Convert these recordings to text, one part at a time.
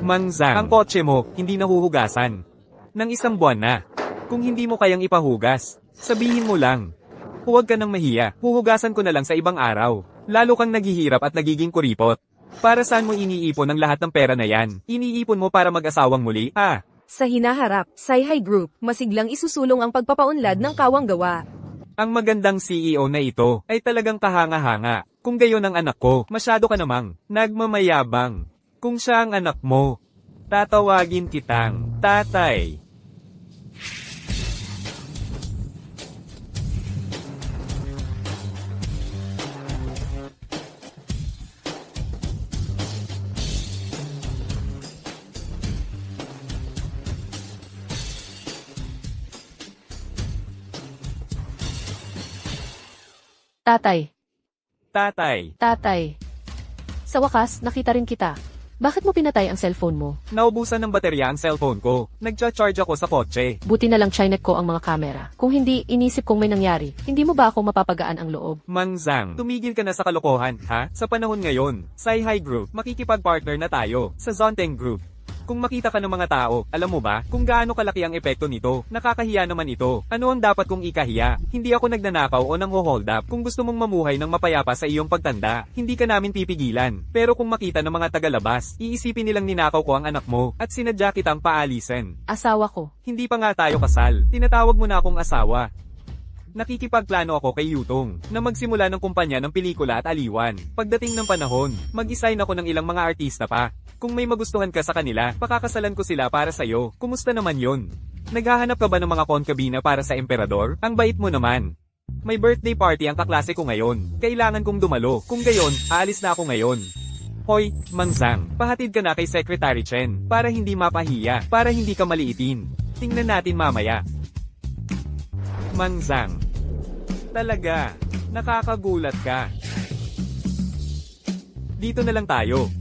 Mangzang, ang kotse mo, hindi nahuhugasan. Nang isang buwan na. Kung hindi mo kayang ipahugas, sabihin mo lang. Huwag ka nang mahiya, huhugasan ko na lang sa ibang araw. Lalo kang naghihirap at nagiging kuripot. Para saan mo iniipon ang lahat ng pera na yan? Iniipon mo para mag-asawang muli? Sa hinaharap, Sai-Hai Group, masiglang isusulong ang pagpapaunlad ng kawang gawa. Ang magandang CEO na ito ay talagang kahanga-hanga. Kung gayon ang anak ko, masyado ka namang nagmamayabang. Kung siya ang anak mo, tatawagin kitang tatay. Tatay, Tatay. tatay. Sa wakas, nakita rin kita. Bakit mo pinatay ang cellphone mo? Naubusan ng baterya ang cellphone ko. Nagcha-charge ako sa kotse. Buti na lang chinek ko ang mga kamera. Kung hindi, inisip kong may nangyari. Hindi mo ba ako mapapagaan ang loob? Mangzang, tumigil ka na sa kalokohan, ha? Sa panahon ngayon, Sai-Hai Group, makikipag-partner na tayo sa Zonteng Group. Kung makita ka ng mga tao, alam mo ba kung gaano kalaki ang epekto nito? Nakakahiya naman ito. Ano ang dapat kong ikahiya? Hindi ako nagnanakaw o nang-hold up. Kung gusto mong mamuhay ng mapayapa sa iyong pagtanda, hindi ka namin pipigilan. Pero kung makita ng mga tagalabas, iisipin nilang ninakaw ko ang anak mo at sinadya kitang paalisin. Asawa ko. Hindi pa nga tayo kasal. Tinatawag mo na akong asawa. Nakikipagplano ako kay Yutong na magsimula ng kumpanya ng pelikula at aliwan. Pagdating ng panahon, mag-isign ako ng ilang mga artista pa. Kung may magustuhan ka sa kanila, pakakasalan ko sila para sa'yo. Kumusta naman yon? Naghahanap ka ba ng mga konkabina para sa emperador? Ang bait mo naman. May birthday party ang kaklase ko ngayon. Kailangan kong dumalo. Kung gayon, aalis na ako ngayon. Hoy, Mangzang, pahatid ka na kay Secretary Chen para hindi mapahiya, para hindi ka maliitin. Tingnan natin mamaya. Mangzang. Talaga, nakakagulat ka. Dito na lang tayo.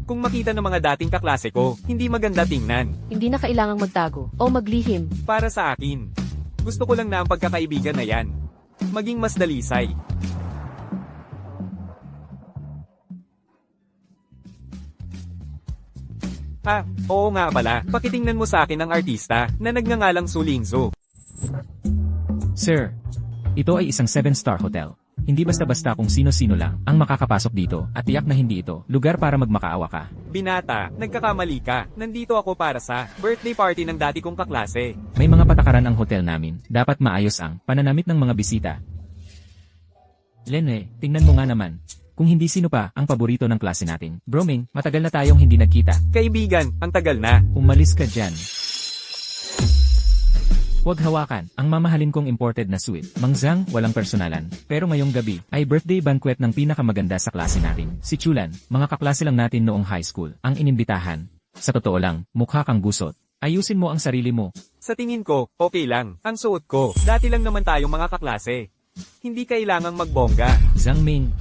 Kung makita ng mga dating kaklase ko, hindi maganda tingnan. Hindi na kailangang magtago o maglihim. Para sa akin. Gusto ko lang na ang pagkakaibigan na yan. Maging mas dalisay. Oo nga pala. Pakitingnan mo sa akin ang artista na nagngangalang Su Lingzu. Sir, ito ay isang 7-star hotel. Hindi basta-basta kung sino-sino lang ang makakapasok dito at tiyak na hindi ito lugar para magmakaawa ka. Binata, nagkakamali ka. Nandito ako para sa birthday party ng dati kong kaklase. May mga patakaran ang hotel namin. Dapat maayos ang pananamit ng mga bisita. Lenwe, tingnan mo nga naman. Kung hindi sino pa ang paborito ng klase natin. Broming, matagal na tayong hindi nagkita. Kaibigan, ang tagal na. Umalis ka dyan. Huwag hawakan ang mamahalin kong imported na suite. Mangzang, walang personalan. Pero ngayong gabi ay birthday banquet ng pinakamaganda sa klase natin. Si Chulan, mga kaklase lang natin noong high school, ang inimbitahan. Sa totoo lang, mukha kang gusot. Ayusin mo ang sarili mo. Sa tingin ko, okay lang. Ang suot ko, dati lang naman tayong mga kaklase. Hindi kailangang magbongga. Zhang Ming.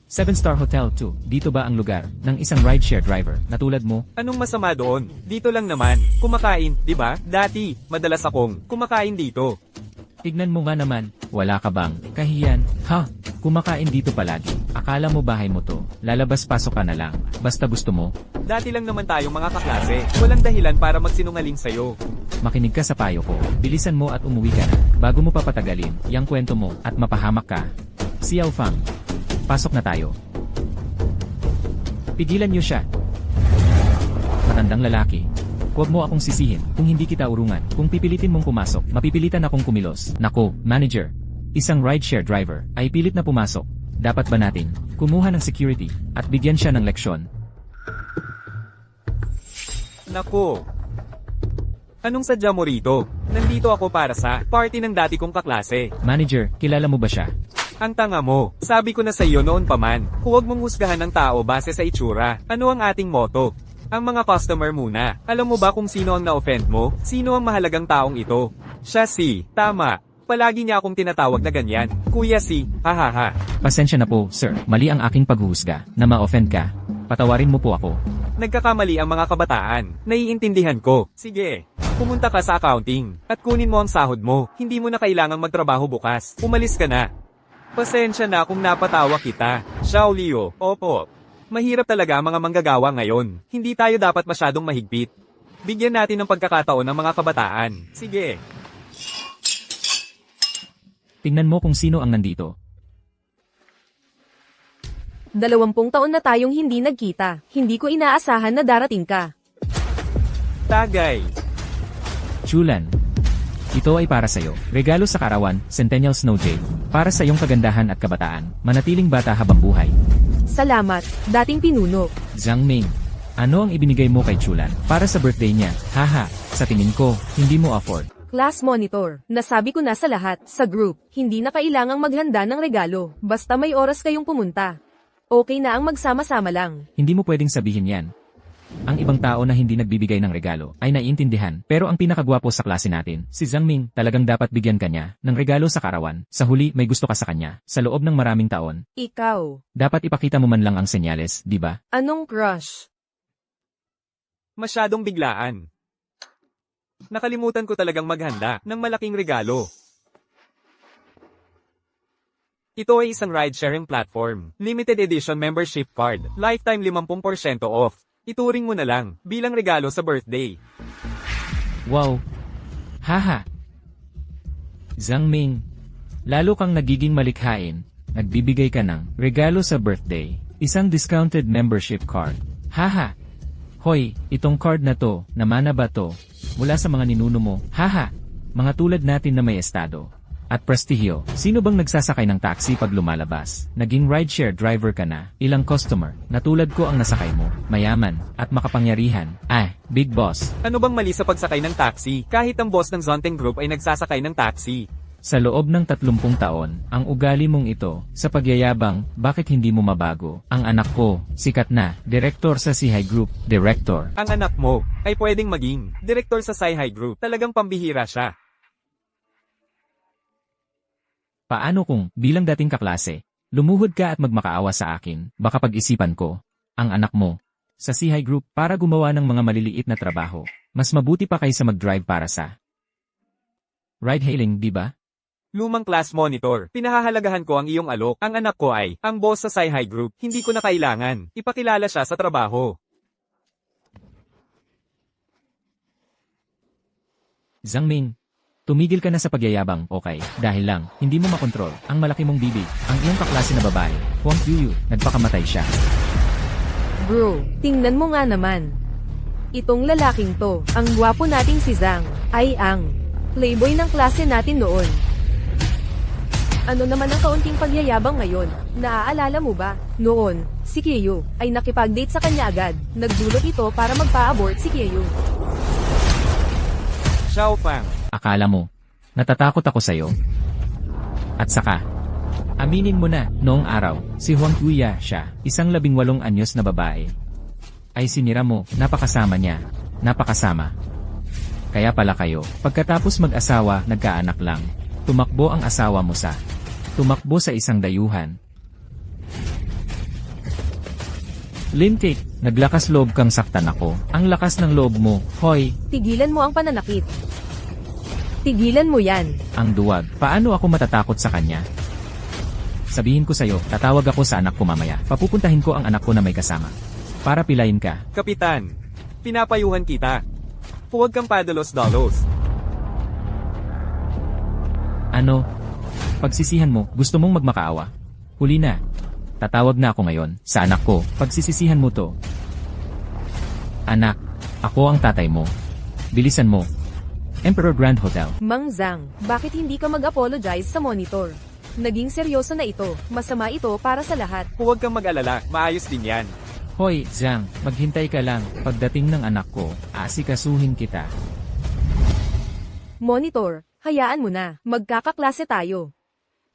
7-star hotel 2. Dito ba ang lugar ng isang rideshare driver na tulad mo? Anong masama doon? Dito lang naman. Kumakain, di ba? Dati, madalas akong kumakain dito. Tignan mo nga naman, wala ka bang kahiyan? Ha? Kumakain dito palagi. Akala mo bahay mo to. Lalabas-pasok ka na lang. Basta gusto mo. Dati lang naman tayong mga kaklase. Walang dahilan para magsinungaling sa'yo. Makinig ka sa payo ko. Bilisan mo at umuwi ka na. Bago mo papatagalin yang kwento mo at mapahamak ka. Xiao Fang. Pasok na tayo. Pigilan niyo siya. Matandang lalaki. Huwag mo akong sisihin kung hindi kita urungan. Kung pipilitin mong pumasok, mapipilitan akong kumilos. Nako, manager. Isang rideshare driver ay pilit na pumasok. Dapat ba natin kumuha ng security at bigyan siya ng leksyon? Nako. Anong sadya mo rito? Nandito ako para sa party ng dati kong kaklase. Manager, kilala mo ba siya? Ang tanga mo. Sabi ko na sa iyo noon pa man, huwag mong husgahan ng tao base sa itsura. Ano ang ating motto? Ang mga customer muna. Alam mo ba kung sino ang na-offend mo? Sino ang mahalagang taong ito? Siya si, tama. Palagi niya akong tinatawag na ganyan. Kuya si, hahaha. Pasensya na po, sir. Mali ang aking paghuhusga na ma-offend ka. Patawarin mo po ako. Nagkakamali ang mga kabataan. Naiintindihan ko. Sige. Pumunta ka sa accounting at kunin mo ang sahod mo. Hindi mo na kailangang magtrabaho bukas. Umalis ka na. Pasensya na kung napatawa kita. Xiao Liu, opo. Mahirap talaga ang mga manggagawa ngayon. Hindi tayo dapat masyadong mahigpit. Bigyan natin ng pagkakataon ng mga kabataan. Sige. Tingnan mo kung sino ang nandito. 20 taon na tayong hindi nagkita. Hindi ko inaasahan na darating ka. Tagay. Chulan. Ito ay para sa'yo. Regalo sa Karawan, Centennial Snow Jade. Para sa iyong kagandahan at kabataan. Manatiling bata habang buhay. Salamat, dating pinuno. Zhang Ming. Ano ang ibinigay mo kay Chulan? Para sa birthday niya. Haha, sa tingin ko, hindi mo afford. Class monitor. Nasabi ko na sa lahat, sa group, hindi na kailangang maghanda ng regalo. Basta may oras kayong pumunta. Okay na ang magsama-sama lang. Hindi mo pwedeng sabihin yan. Ang ibang tao na hindi nagbibigay ng regalo ay naiintindihan, pero ang pinakagwapo sa klase natin, si Zhang Ming, talagang dapat bigyan kanya ng regalo sa Karawan. Sa huli, may gusto ka sa kanya. Sa loob ng maraming taon, Ikaw. dapat ipakita mo man lang ang senyales, di ba? Anong crush? Masyadong biglaan. Nakalimutan ko talagang maghanda ng malaking regalo. Ito ay isang ride-sharing platform. Limited edition membership card. Lifetime 50% off. Ituring mo na lang bilang regalo sa birthday. Wow! Haha! Zhang Ming, lalo kang nagiging malikhain, nagbibigay ka ng regalo sa birthday, isang discounted membership card. Haha! Hoy, itong card na to, namana ba to? Mula sa mga ninuno mo, haha! Mga tulad natin na may estado. At prestihyo, sino bang nagsasakay ng taxi pag lumalabas? Naging rideshare driver ka na, ilang customer, na tulad ko ang nasakay mo, mayaman, at makapangyarihan. Big boss. Ano bang mali sa pagsakay ng taxi? Kahit ang boss ng Zonteng Group ay nagsasakay ng taxi. Sa loob ng 30 taon, ang ugali mong ito, sa pagyayabang, bakit hindi mo mabago? Ang anak ko, sikat na, direktor sa Sihai Group, director. Ang anak mo ay pwedeng maging direktor sa Sihai Group. Talagang pambihira siya. Paano kung, bilang dating kaklase, lumuhod ka at magmakaawa sa akin, baka pag-isipan ko, ang anak mo, sa Sihai Group, para gumawa ng mga maliliit na trabaho, mas mabuti pa kaysa mag-drive para sa ride-hailing, di ba? Lumang class monitor. Pinahahalagahan ko ang iyong alok. Ang anak ko ay ang boss sa Sihai Group. Hindi ko na kailangan. Ipakilala siya sa trabaho. Zhang Ming, tumigil ka na sa pagyayabang, okay? Dahil lang, hindi mo makontrol ang malaki mong bibig. Ang iyong kaklase na babae, Huang Yuyu, nagpakamatay siya. Bro, tingnan mo nga naman. Itong lalaking to, ang gwapo nating si Zhang, ay ang playboy ng klase natin noon. Ano naman ang kaunting pagyayabang ngayon? Naaalala mo ba? Noon, si Kyeyu ay nakipag-date sa kanya agad. Nagdulot ito para magpa-abort si Kyeyu. Xiao Fang. Akala mo, natatakot ako sa'yo. At saka, aminin mo na, noong araw, si Huang Yuya siya, isang 18 anyos na babae. Ay sinira mo, napakasama niya, napakasama. Kaya pala kayo, pagkatapos mag-asawa, nagkaanak lang. Tumakbo ang asawa mo tumakbo sa isang dayuhan. Lintik, naglakas loob kang saktan ako. Ang lakas ng loob mo, hoy. Tigilan mo ang pananakit. Tigilan mo yan. Ang duwag, paano ako matatakot sa kanya? Sabihin ko sa'yo, tatawag ako sa anak ko mamaya. Papupuntahin ko ang anak ko na may kasama. Para pilayin ka. Kapitan, pinapayuhan kita. Huwag kang padalos-dalos. Ano? Pagsisihan mo, gusto mong magmakaawa. Huli na. Tatawag na ako ngayon, sa anak ko, pagsisisihan mo to. Anak, ako ang tatay mo. Bilisan mo. Emperor Grand Hotel. Mang Zhang, bakit hindi ka mag-apologize sa monitor? Naging seryoso na ito. Masama ito para sa lahat. Huwag kang mag-alala, maayos din yan. Hoy, Zhang, maghintay ka lang. Pagdating ng anak ko, asikasuhin kita. Monitor, hayaan mo na. Magkakaklase tayo.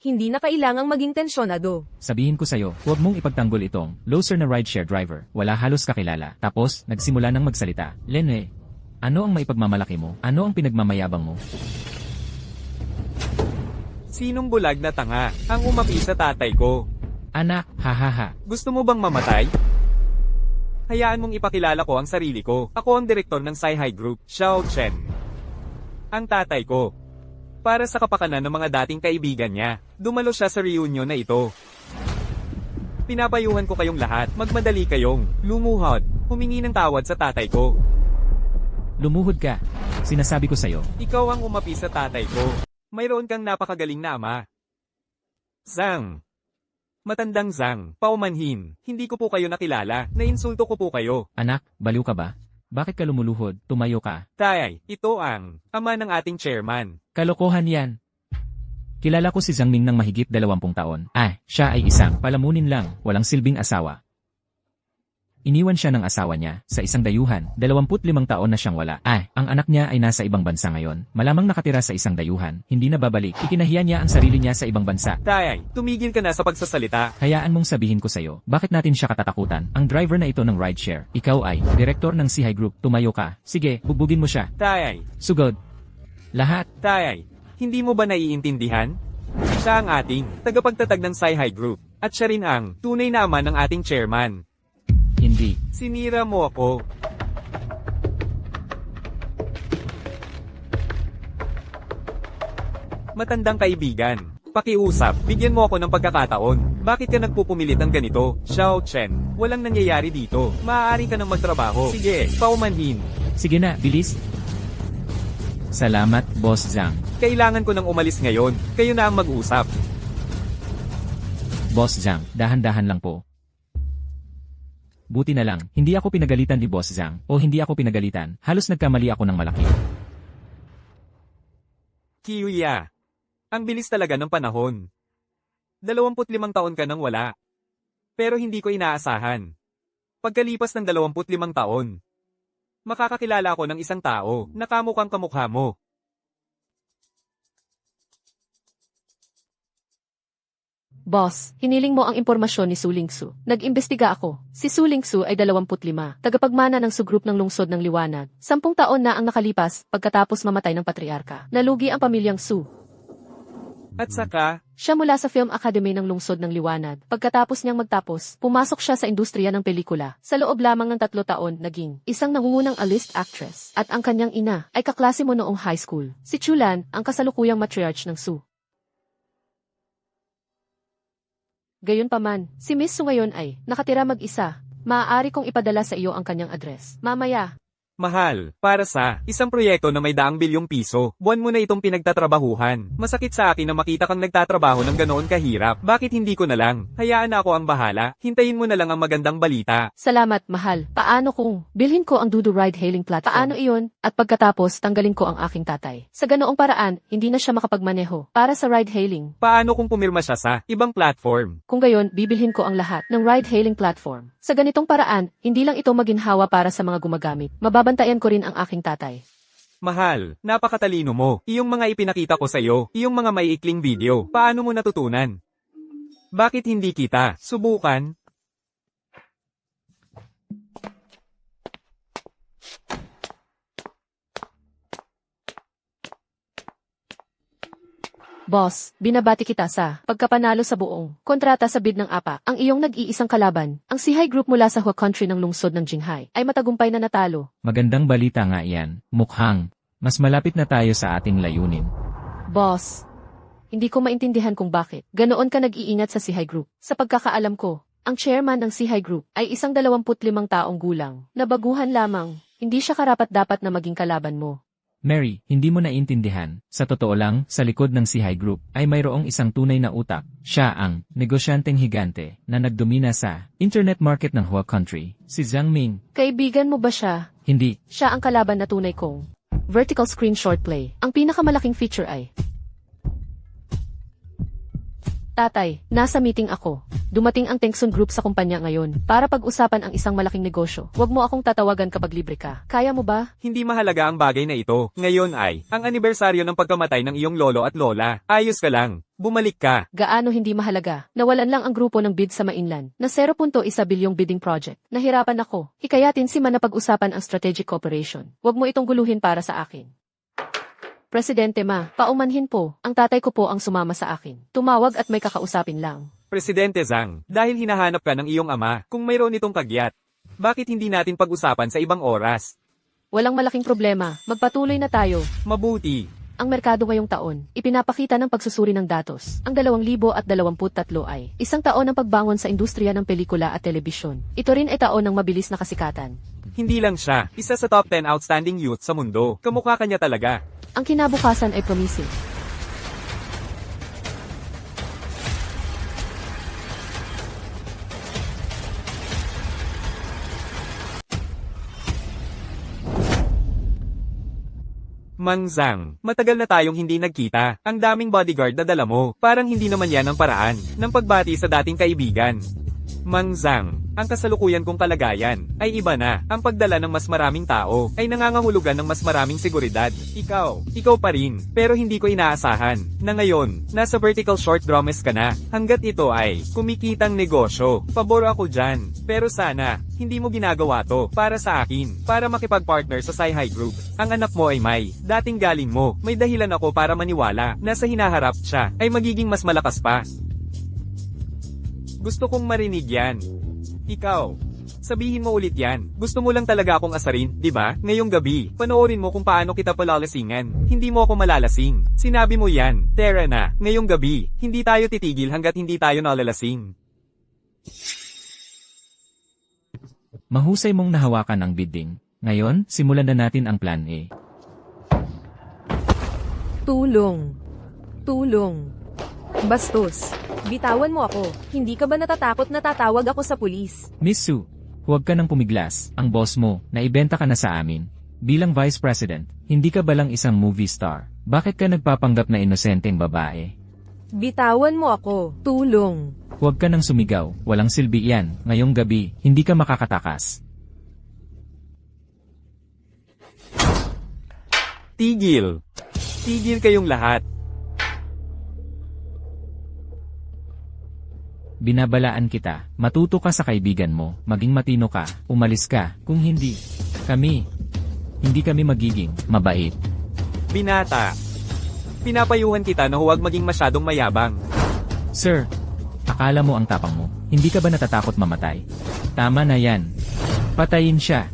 Hindi na kailangang maging tensyonado. Sabihin ko sa'yo, huwag mong ipagtanggol itong loser na rideshare driver. Wala halos kakilala. Tapos, nagsimula ng magsalita. Lenwe, ano ang maipagmamalaki mo? Ano ang pinagmamayabang mo? Sinong bulag na tanga ang umapi sa tatay ko? Anak, hahaha. Gusto mo bang mamatay? Hayaan mong ipakilala ko ang sarili ko. Ako ang direktor ng Sihai Group, Xiao Chen. Ang tatay ko. Para sa kapakanan ng mga dating kaibigan niya, dumalo siya sa reunion na ito. Pinapayuhan ko kayong lahat, magmadali kayong lumuhod, humingi ng tawad sa tatay ko. Lumuhod ka. Sinasabi ko sa'yo. Ikaw ang umapi sa tatay ko. Mayroon kang napakagaling na ama. Zhang. Matandang Zhang, paumanhin, hindi ko po kayo nakilala, nainsulto ko po kayo. Anak, baliw ka ba? Bakit ka lumuluhod? Tumayo ka. Tay, ito ang ama ng ating chairman. Kalokohan yan. Kilala ko si Zhang Ming ng mahigit 20 taon. Siya ay isang palamunin lang, walang silbing asawa. Iniwan siya ng asawa niya sa isang dayuhan. 25 taon na siyang wala. Ang anak niya ay nasa ibang bansa ngayon. Malamang nakatira sa isang dayuhan. Hindi na babalik. Ikinahiya niya ang sarili niya sa ibang bansa. Tay, tumigil ka na sa pagsasalita. Hayaan mong sabihin ko sa'yo, bakit natin siya katatakutan? Ang driver na ito ng rideshare. Ikaw ay direktor ng CI Group. Tumayo ka. Sige, bugbugin mo siya. Tay, Sugod. Lahat. tay, hindi mo ba naiintindihan? Siya ang ating tagapagtatag ng Sci-Hi Group. At siya rin ang tunay na ama ng ating chairman. Hindi. Sinira mo ako. Matandang kaibigan. Pakiusap, bigyan mo ako ng pagkakataon. Bakit ka nagpupumilit ng ganito? Xiao Chen, walang nangyayari dito. Maaari ka nang magtrabaho. Sige, paumanhin. Sige na, bilis. Salamat, Boss Zhang. Kailangan ko nang umalis ngayon. Kayo na ang mag-usap. Boss Zhang, dahan-dahan lang po. Buti na lang, hindi ako pinagalitan ni Boss Zhang, o hindi ako pinagalitan, halos nagkamali ako ng malaki. Kiuya. Ang bilis talaga ng panahon. 25 taon ka nang wala. Pero hindi ko inaasahan. Pagkalipas ng 25 taon, makakakilala ako ng isang tao na kamukhang kamukha mo. Boss, hiniling mo ang impormasyon ni Su Lingsu. Nag-imbestiga ako. Si Su Lingsu ay 25, tagapagmana ng Su Group ng Lungsod ng Liwanag. 10 taon na ang nakalipas pagkatapos mamatay ng patriarka. Nalugi ang pamilyang Su. At saka, Siya mula sa Film Academy ng Lungsod ng Liwanag. Pagkatapos niyang magtapos, pumasok siya sa industriya ng pelikula. Sa loob lamang ng 3 taon, naging isang nangungunang A-list actress. At ang kanyang ina ay kaklase mo noong high school. Si Chulan, ang kasalukuyang matriarch ng Su. Gayunpaman, si Miss Su ngayon ay nakatira mag-isa. Maaari kong ipadala sa iyo ang kanyang address. Mamaya. mahal, para sa isang proyekto na may 100 bilyong piso, buwan mo na itong pinagtatrabahuhan. Masakit sa akin na makita kang nagtatrabaho ng ganoon kahirap. Bakit hindi ko na lang? Hayaan na ako ang bahala. Hintayin mo na lang ang magandang balita. Salamat, mahal. Paano kung bilhin ko ang Dudu ride-hailing platform? Paano iyon? At pagkatapos, tanggalin ko ang aking tatay. Sa ganoong paraan, hindi na siya makapagmaneho. Para sa ride-hailing. Paano kung pumirma siya sa ibang platform? Kung gayon, bibilhin ko ang lahat ng ride-hailing platform. Sa ganitong paraan, hindi lang ito maginhawa para sa mga gumagamit. Mababantayan ko rin ang aking tatay. Mahal, napakatalino mo. Iyong mga ipinakita ko sa iyo, iyong mga maiikling video, paano mo natutunan? Bakit hindi kita subukan? Boss, binabati kita sa pagkapanalo sa buong kontrata sa bid ng APA. Ang iyong nag-iisang kalaban, ang CI Group mula sa Hua Country ng lungsod ng Jinghai, ay matagumpay na natalo. Magandang balita nga iyan. Mukhang, mas malapit na tayo sa ating layunin. Boss, hindi ko maintindihan kung bakit ganoon ka nag-iingat sa CI Group. Sa pagkakaalam ko, ang chairman ng CI Group ay isang 25 taong gulang, na baguhan lamang. Hindi siya karapat-dapat na maging kalaban mo. Mary, hindi mo naiintindihan. Sa totoo lang, sa likod ng CI Group ay mayroong isang tunay na utak. Siya ang negosyanteng higante na nagdomina sa internet market ng Hua Country, si Zhang Ming. Kaibigan mo ba siya? Hindi. Siya ang kalaban na tunay kong vertical screen short play. Ang pinakamalaking feature ay Tatay, nasa meeting ako. Dumating ang Tengsun Group sa kumpanya ngayon para pag-usapan ang isang malaking negosyo. Huwag mo akong tatawagan kapag libre ka. Kaya mo ba? Hindi mahalaga ang bagay na ito. Ngayon ay ang anibersaryo ng pagkamatay ng iyong lolo at lola. Ayos ka lang. Bumalik ka. Gaano hindi mahalaga? Nawalan lang ang grupo ng bid sa mainland na 0.1 bilyong bidding project. Nahirapan ako. Hikayatin si Man na pag-usapan ang strategic cooperation. Huwag mo itong guluhin para sa akin. Presidente Ma, paumanhin po. Ang tatay ko po ang sumama sa akin. Tumawag at may kakausapin lang. Presidente Zhang, dahil hinahanap ka ng iyong ama, kung mayroon itong kagyat, bakit hindi natin pag-usapan sa ibang oras? Walang malaking problema. Magpatuloy na tayo. Mabuti. Ang merkado ngayong taon, ipinapakita ng pagsusuri ng datos. Ang 2023 ay isang taon ng pagbangon sa industriya ng pelikula at telebisyon. Ito rin ay taon ng mabilis na kasikatan. Hindi lang siya, isa sa top 10 outstanding youth sa mundo. Kamukha kanya talaga. Ang kinabukasan ay promising. Mang Zhang, matagal na tayong hindi nagkita. Ang daming bodyguard na dala mo. Parang hindi naman yan ang paraan ng pagbati sa dating kaibigan. Mang Zhang, ang kasalukuyan kong kalagayan ay iba na. Ang pagdala ng mas maraming tao ay nangangahulugan ng mas maraming seguridad. Ikaw pa rin, pero hindi ko inaasahan na ngayon, nasa vertical short dramas ka na. Hanggat ito ay kumikitang negosyo, pabor ako dyan. Pero sana, hindi mo ginagawa to para sa akin, para makipag-partner sa Sai High Group. Ang anak mo ay Mai, dating galing mo. May dahilan ako para maniwala na sa hinaharap siya ay magiging mas malakas pa. Gusto kong marinig yan. Ikaw, sabihin mo ulit yan. Gusto mo lang talaga akong asarin, di ba? Ngayong gabi, panoorin mo kung paano kita palalasingan. Hindi mo ako malalasing. Sinabi mo yan, Tara na. Ngayong gabi, hindi tayo titigil hanggat hindi tayo nalalasing. Mahusay mong nahawakan ang bidding. Ngayon, simulan na natin ang plan A. Tulong. Tulong. Bastos. Bitawan mo ako. Hindi ka ba natatakot na tatawag ako sa pulis? Miss Sue, huwag ka nang pumiglas. Ang boss mo, naibenta ka na sa amin. Bilang Vice President, hindi ka ba lang isang movie star? Bakit ka nagpapanggap na inosenteng babae? Bitawan mo ako. Tulong. Huwag ka nang sumigaw. Walang silbi yan. Ngayong gabi, hindi ka makakatakas. Tigil. Tigil kayong lahat. Binabalaan kita, matuto ka sa kaibigan mo, maging matino ka, umalis ka, kung hindi, hindi kami magiging mabait. Binata. Pinapayuhan kita na huwag maging masyadong mayabang. Sir, akala mo ang tapang mo, hindi ka ba natatakot mamatay? Tama na yan. Patayin siya.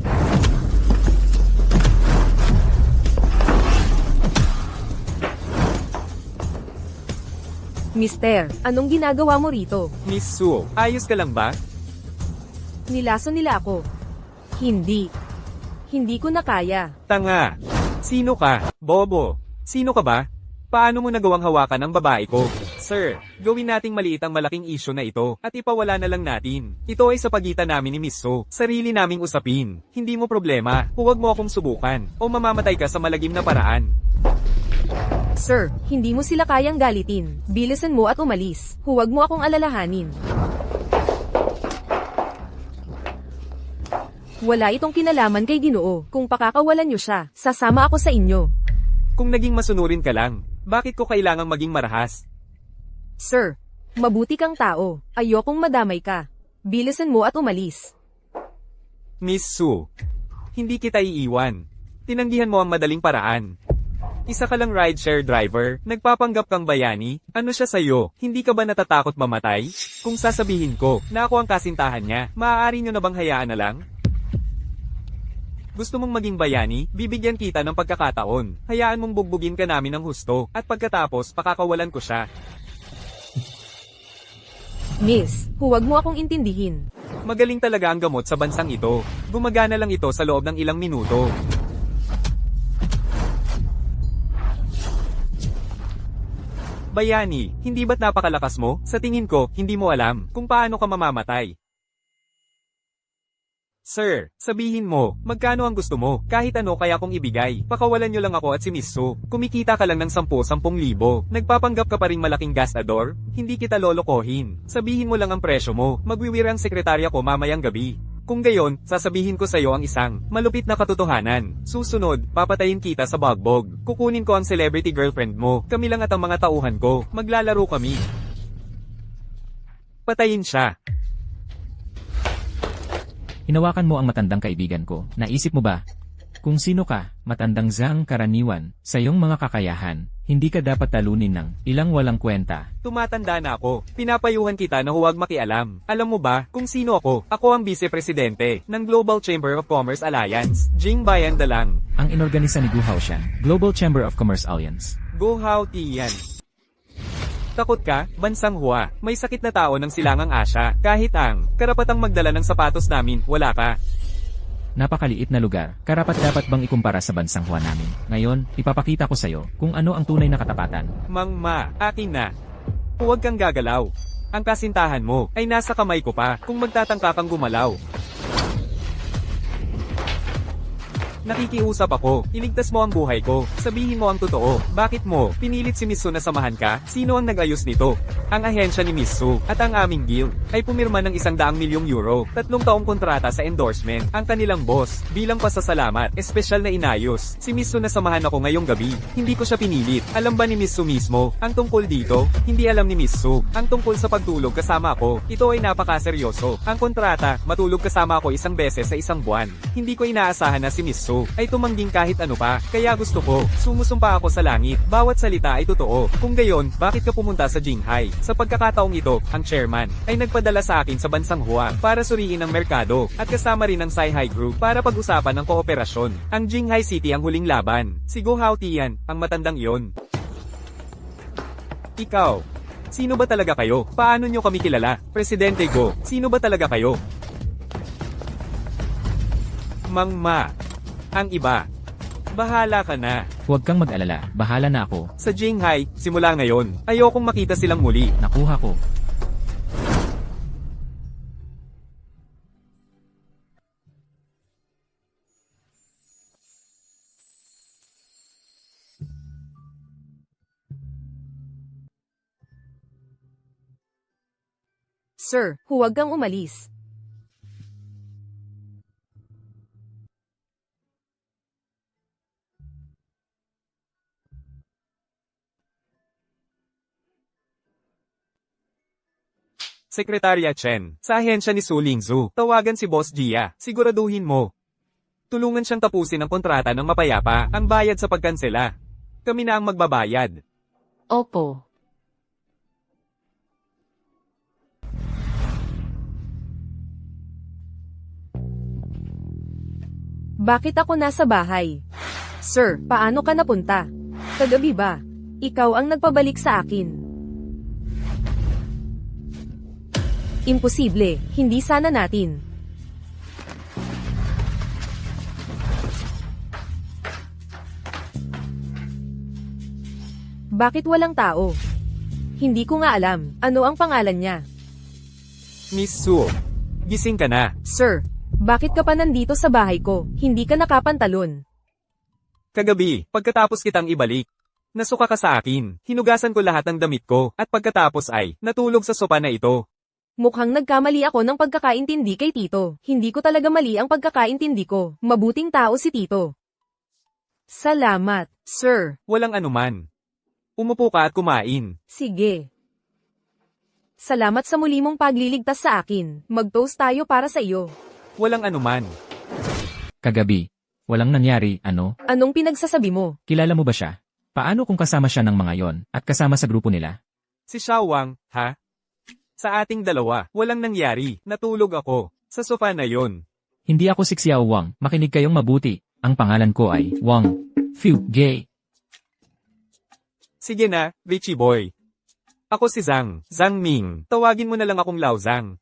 Mister, anong ginagawa mo rito? Miss Sue, ayos ka lang ba? Nilason nila ako. Hindi. Hindi ko na kaya. Tanga. Sino ka? Bobo. Sino ka ba? Paano mo nagawang hawakan ang babae ko? Sir, gawin nating maliit ang malaking issue na ito at ipawala na lang natin. Ito ay sa pagitan namin ni Miss Sue. Sarili naming usapin. Hindi mo problema. Huwag mo akong subukan o mamamatay ka sa malagim na paraan. Sir, hindi mo sila kayang galitin. Bilisan mo at umalis. Huwag mo akong alalahanin. Wala itong kinalaman kay Ginoo. Kung pakakawalan niyo siya, sasama ako sa inyo. Kung naging masunurin ka lang, bakit ko kailangang maging marahas? Sir, mabuti kang tao. Ayokong madamay ka. Bilisan mo at umalis. Miss Sue, hindi kita iiwan. Tinanggihan mo ang madaling paraan. Isa ka lang rideshare driver, nagpapanggap kang bayani, ano siya sa'yo, hindi ka ba natatakot mamatay? Kung sasabihin ko, na ako ang kasintahan niya, maaari nyo na bang hayaan na lang? Gusto mong maging bayani, bibigyan kita ng pagkakataon, hayaan mong bugbugin ka namin ng husto, at pagkatapos pakakawalan ko siya. Miss, huwag mo akong intindihin. Magaling talaga ang gamot sa bansang ito, gumagana lang ito sa loob ng ilang minuto. Bayani, hindi ba't napakalakas mo? Sa tingin ko, hindi mo alam kung paano ka mamamatay. Sir, sabihin mo, magkano ang gusto mo? Kahit ano kaya kong ibigay. Pakawalan nyo lang ako at si Miss Sue. Kumikita ka lang ng 10,000. Nagpapanggap ka pa ring malaking gastador? Hindi kita lolokohin. Sabihin mo lang ang presyo mo. Magwiwira ang sekretarya ko mamayang gabi. Kung gayon, sasabihin ko sa iyo ang isang malupit na katotohanan. Susunod, papatayin kita sa bagbog. Kukunin ko ang celebrity girlfriend mo. Kami lang at ang mga tauhan ko. Maglalaro kami. Patayin siya. Hinawakan mo ang matandang kaibigan ko. Naisip mo ba? Kung sino ka, matandang Zhang karaniwan, sa iyong mga kakayahan, Hindi ka dapat talunin ng ilang walang kwenta. Tumatanda na ako. Pinapayuhan kita na huwag makialam. Alam mo ba kung sino ako? Ako ang vice-presidente ng Global Chamber of Commerce Alliance. Jing Bayan Dalang. Ang inorganisa ni Gu Haoshan, Global Chamber of Commerce Alliance. Go Hao Tian. Takot ka, Bansang Hua? May sakit na tao ng silangang Asya. Kahit ang karapatang magdala ng sapatos namin, wala ka. Napakaliit na lugar, karapat-dapat bang ikumpara sa bansang Hua namin? Ngayon, ipapakita ko sa'yo kung ano ang tunay na katapatan. Mang Ma, akin na. Huwag kang gagalaw. Ang kasintahan mo ay nasa kamay ko pa kung magtatangka kang gumalaw. Nakikiusap ako, iligtas mo ang buhay ko, sabihin mo ang totoo. Bakit mo pinilit si Miss Su na samahan ka? Sino ang nag-ayos nito? Ang ahensya ni Miss Su at ang aming guild ay pumirma ng 100 milyong euro, 3 taong kontrata sa endorsement. Ang kanilang boss, bilang pasasalamat, espesyal na inayos. Si Miss Su na samahan ako ngayong gabi. Hindi ko siya pinilit. Alam ba ni Miss Su mismo ang tungkol dito? Hindi alam ni Miss Su ang tungkol sa pagtulog kasama ako. Ito ay napakaseryoso. Ang kontrata, matulog kasama ako 1 beses sa 1 buwan. Hindi ko inaasahan na si Miss Su ay tumangging kahit ano pa. Kaya gusto ko, sumusumpa ako sa langit. Bawat salita ay totoo. Kung gayon, bakit ka pumunta sa Jinghai? Sa pagkakataong ito, ang chairman ay nagpadala sa akin sa Bansang Hua para suriin ang merkado at kasama rin ang Saihai Group para pag-usapan ng kooperasyon. Ang Jinghai City ang huling laban. Si Go Hao Tian, ang matandang iyon. Ikaw, sino ba talaga kayo? Paano nyo kami kilala? Presidente Go, sino ba talaga kayo? Mang Ma. Ang iba. Bahala ka na. Huwag kang mag-alala, bahala na ako. Sa Jinghai, simula ngayon, ayokong makita silang muli. Nakuha ko. Sir, huwag kang umalis. Sekretarya Chen, sa ahensya ni Su Lingzu, tawagan si Boss Jia, siguraduhin mo. Tulungan siyang tapusin ang kontrata ng mapayapa, ang bayad sa pagkansela. Kami na ang magbabayad. Opo. Bakit ako nasa bahay? Sir, paano ka napunta? Kagabi ba? Ikaw ang nagpabalik sa akin. Imposible, hindi sana natin. Bakit walang tao? Hindi ko nga alam, ano ang pangalan niya? Miss Su, gising ka na. Sir, bakit ka pa nandito sa bahay ko? Hindi ka nakapantalon. Kagabi, pagkatapos kitang ibalik, nasuka ka sa akin, hinugasan ko lahat ng damit ko, at pagkatapos ay, natulog sa sopa na ito. Mukhang nagkamali ako ng pagkakaintindi kay Tito. Hindi ko talaga mali ang pagkakaintindi ko. Mabuting tao si Tito. Salamat, sir. Walang anuman. Umupo ka at kumain. Sige. Salamat sa muli mong pagliligtas sa akin. Mag-toast tayo para sa iyo. Walang anuman. Kagabi, walang nangyari, ano? Anong pinagsasabi mo? Kilala mo ba siya? Paano kung kasama siya ng mga yon at kasama sa grupo nila? Si Xiao Wang, ha? Sa ating dalawa, walang nangyari. Natulog ako. Sa sofa na yon. Hindi ako si Xiao Wang, makinig kayong mabuti. Ang pangalan ko ay Wang Fu Gay. Sige na, Richie boy. Ako si Zhang Ming. Tawagin mo na lang akong Lao Zhang.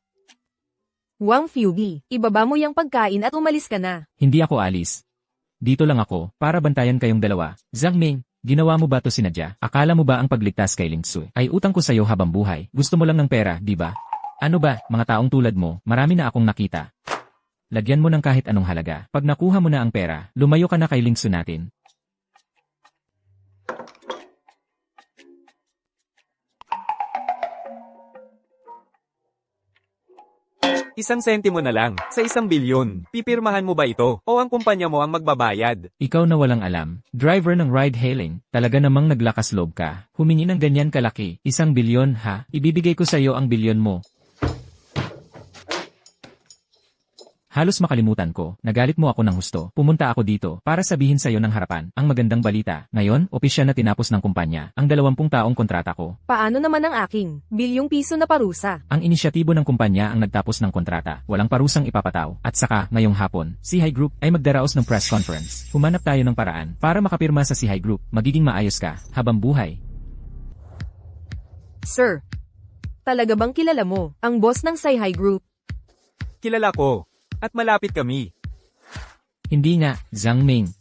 Wang Fubi, ibaba mo yung pagkain at umalis ka na. Hindi ako alis. Dito lang ako, para bantayan kayong dalawa. Zhang Ming, ginawa mo ba to sinadya? Akala mo ba ang pagligtas kay Lingsu ay utang ko sa'yo habang buhay? Gusto mo lang ng pera, di ba? Ano ba, mga taong tulad mo, marami na akong nakita. Lagyan mo ng kahit anong halaga. Pag nakuha mo na ang pera, lumayo ka na kay Lingsu natin. Isang sentimo na lang, sa 1 bilyon. Pipirmahan mo ba ito, o ang kumpanya mo ang magbabayad? Ikaw na walang alam, driver ng ride-hailing, talaga namang naglakas loob ka. Humingi ng ganyan kalaki, 1 bilyon ha? Ibibigay ko sa'yo ang bilyon mo. Halos makalimutan ko, nagalit mo ako ng husto. Pumunta ako dito para sabihin sa'yo ng harapan ang magandang balita. Ngayon, opisyal na tinapos ng kumpanya ang 20 taong kontrata ko. Paano naman ang aking bilyong piso na parusa? Ang inisyatibo ng kumpanya ang nagtapos ng kontrata. Walang parusang ipapataw. At saka, ngayong hapon, si High Group ay magdaraos ng press conference. Humanap tayo ng paraan para makapirma sa si High Group. Magiging maayos ka habang buhay. Sir, talaga bang kilala mo ang boss ng Sci-Hi Group? Kilala ko. At malapit kami. Hindi nga, Zhang Ming.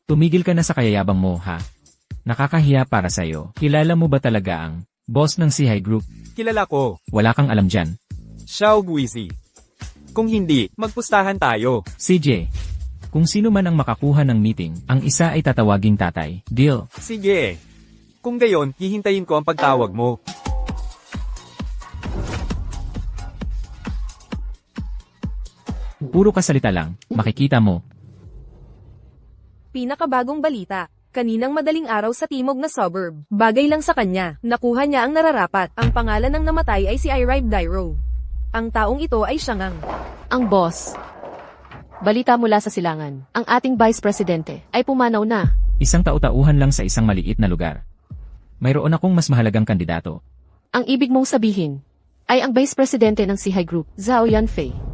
Tumigil ka na sa kayayabang mo, ha? Nakakahiya para sa'yo. Kilala mo ba talaga ang boss ng si High Group? Kilala ko. Wala kang alam dyan. Xiao Guizi. Kung hindi, magpustahan tayo. CJ. Kung sino man ang makakuha ng meeting, ang isa ay tatawaging tatay. Deal. Sige. Kung gayon, hihintayin ko ang pagtawag mo. Puro kasalita lang, makikita mo. Pinakabagong balita. Kaninang madaling araw sa timog na suburb. Bagay lang sa kanya. Nakuha niya ang nararapat. Ang pangalan ng namatay ay si Iribe Dairo. Ang taong ito ay Shangang. Ang boss. Balita mula sa silangan. Ang ating Vice Presidente ay pumanaw na. Isang tau-tauhan lang sa isang maliit na lugar. Mayroon akong mas mahalagang kandidato. Ang ibig mong sabihin ay ang Vice Presidente ng Sci-Hi Group, Zhao Yanfei.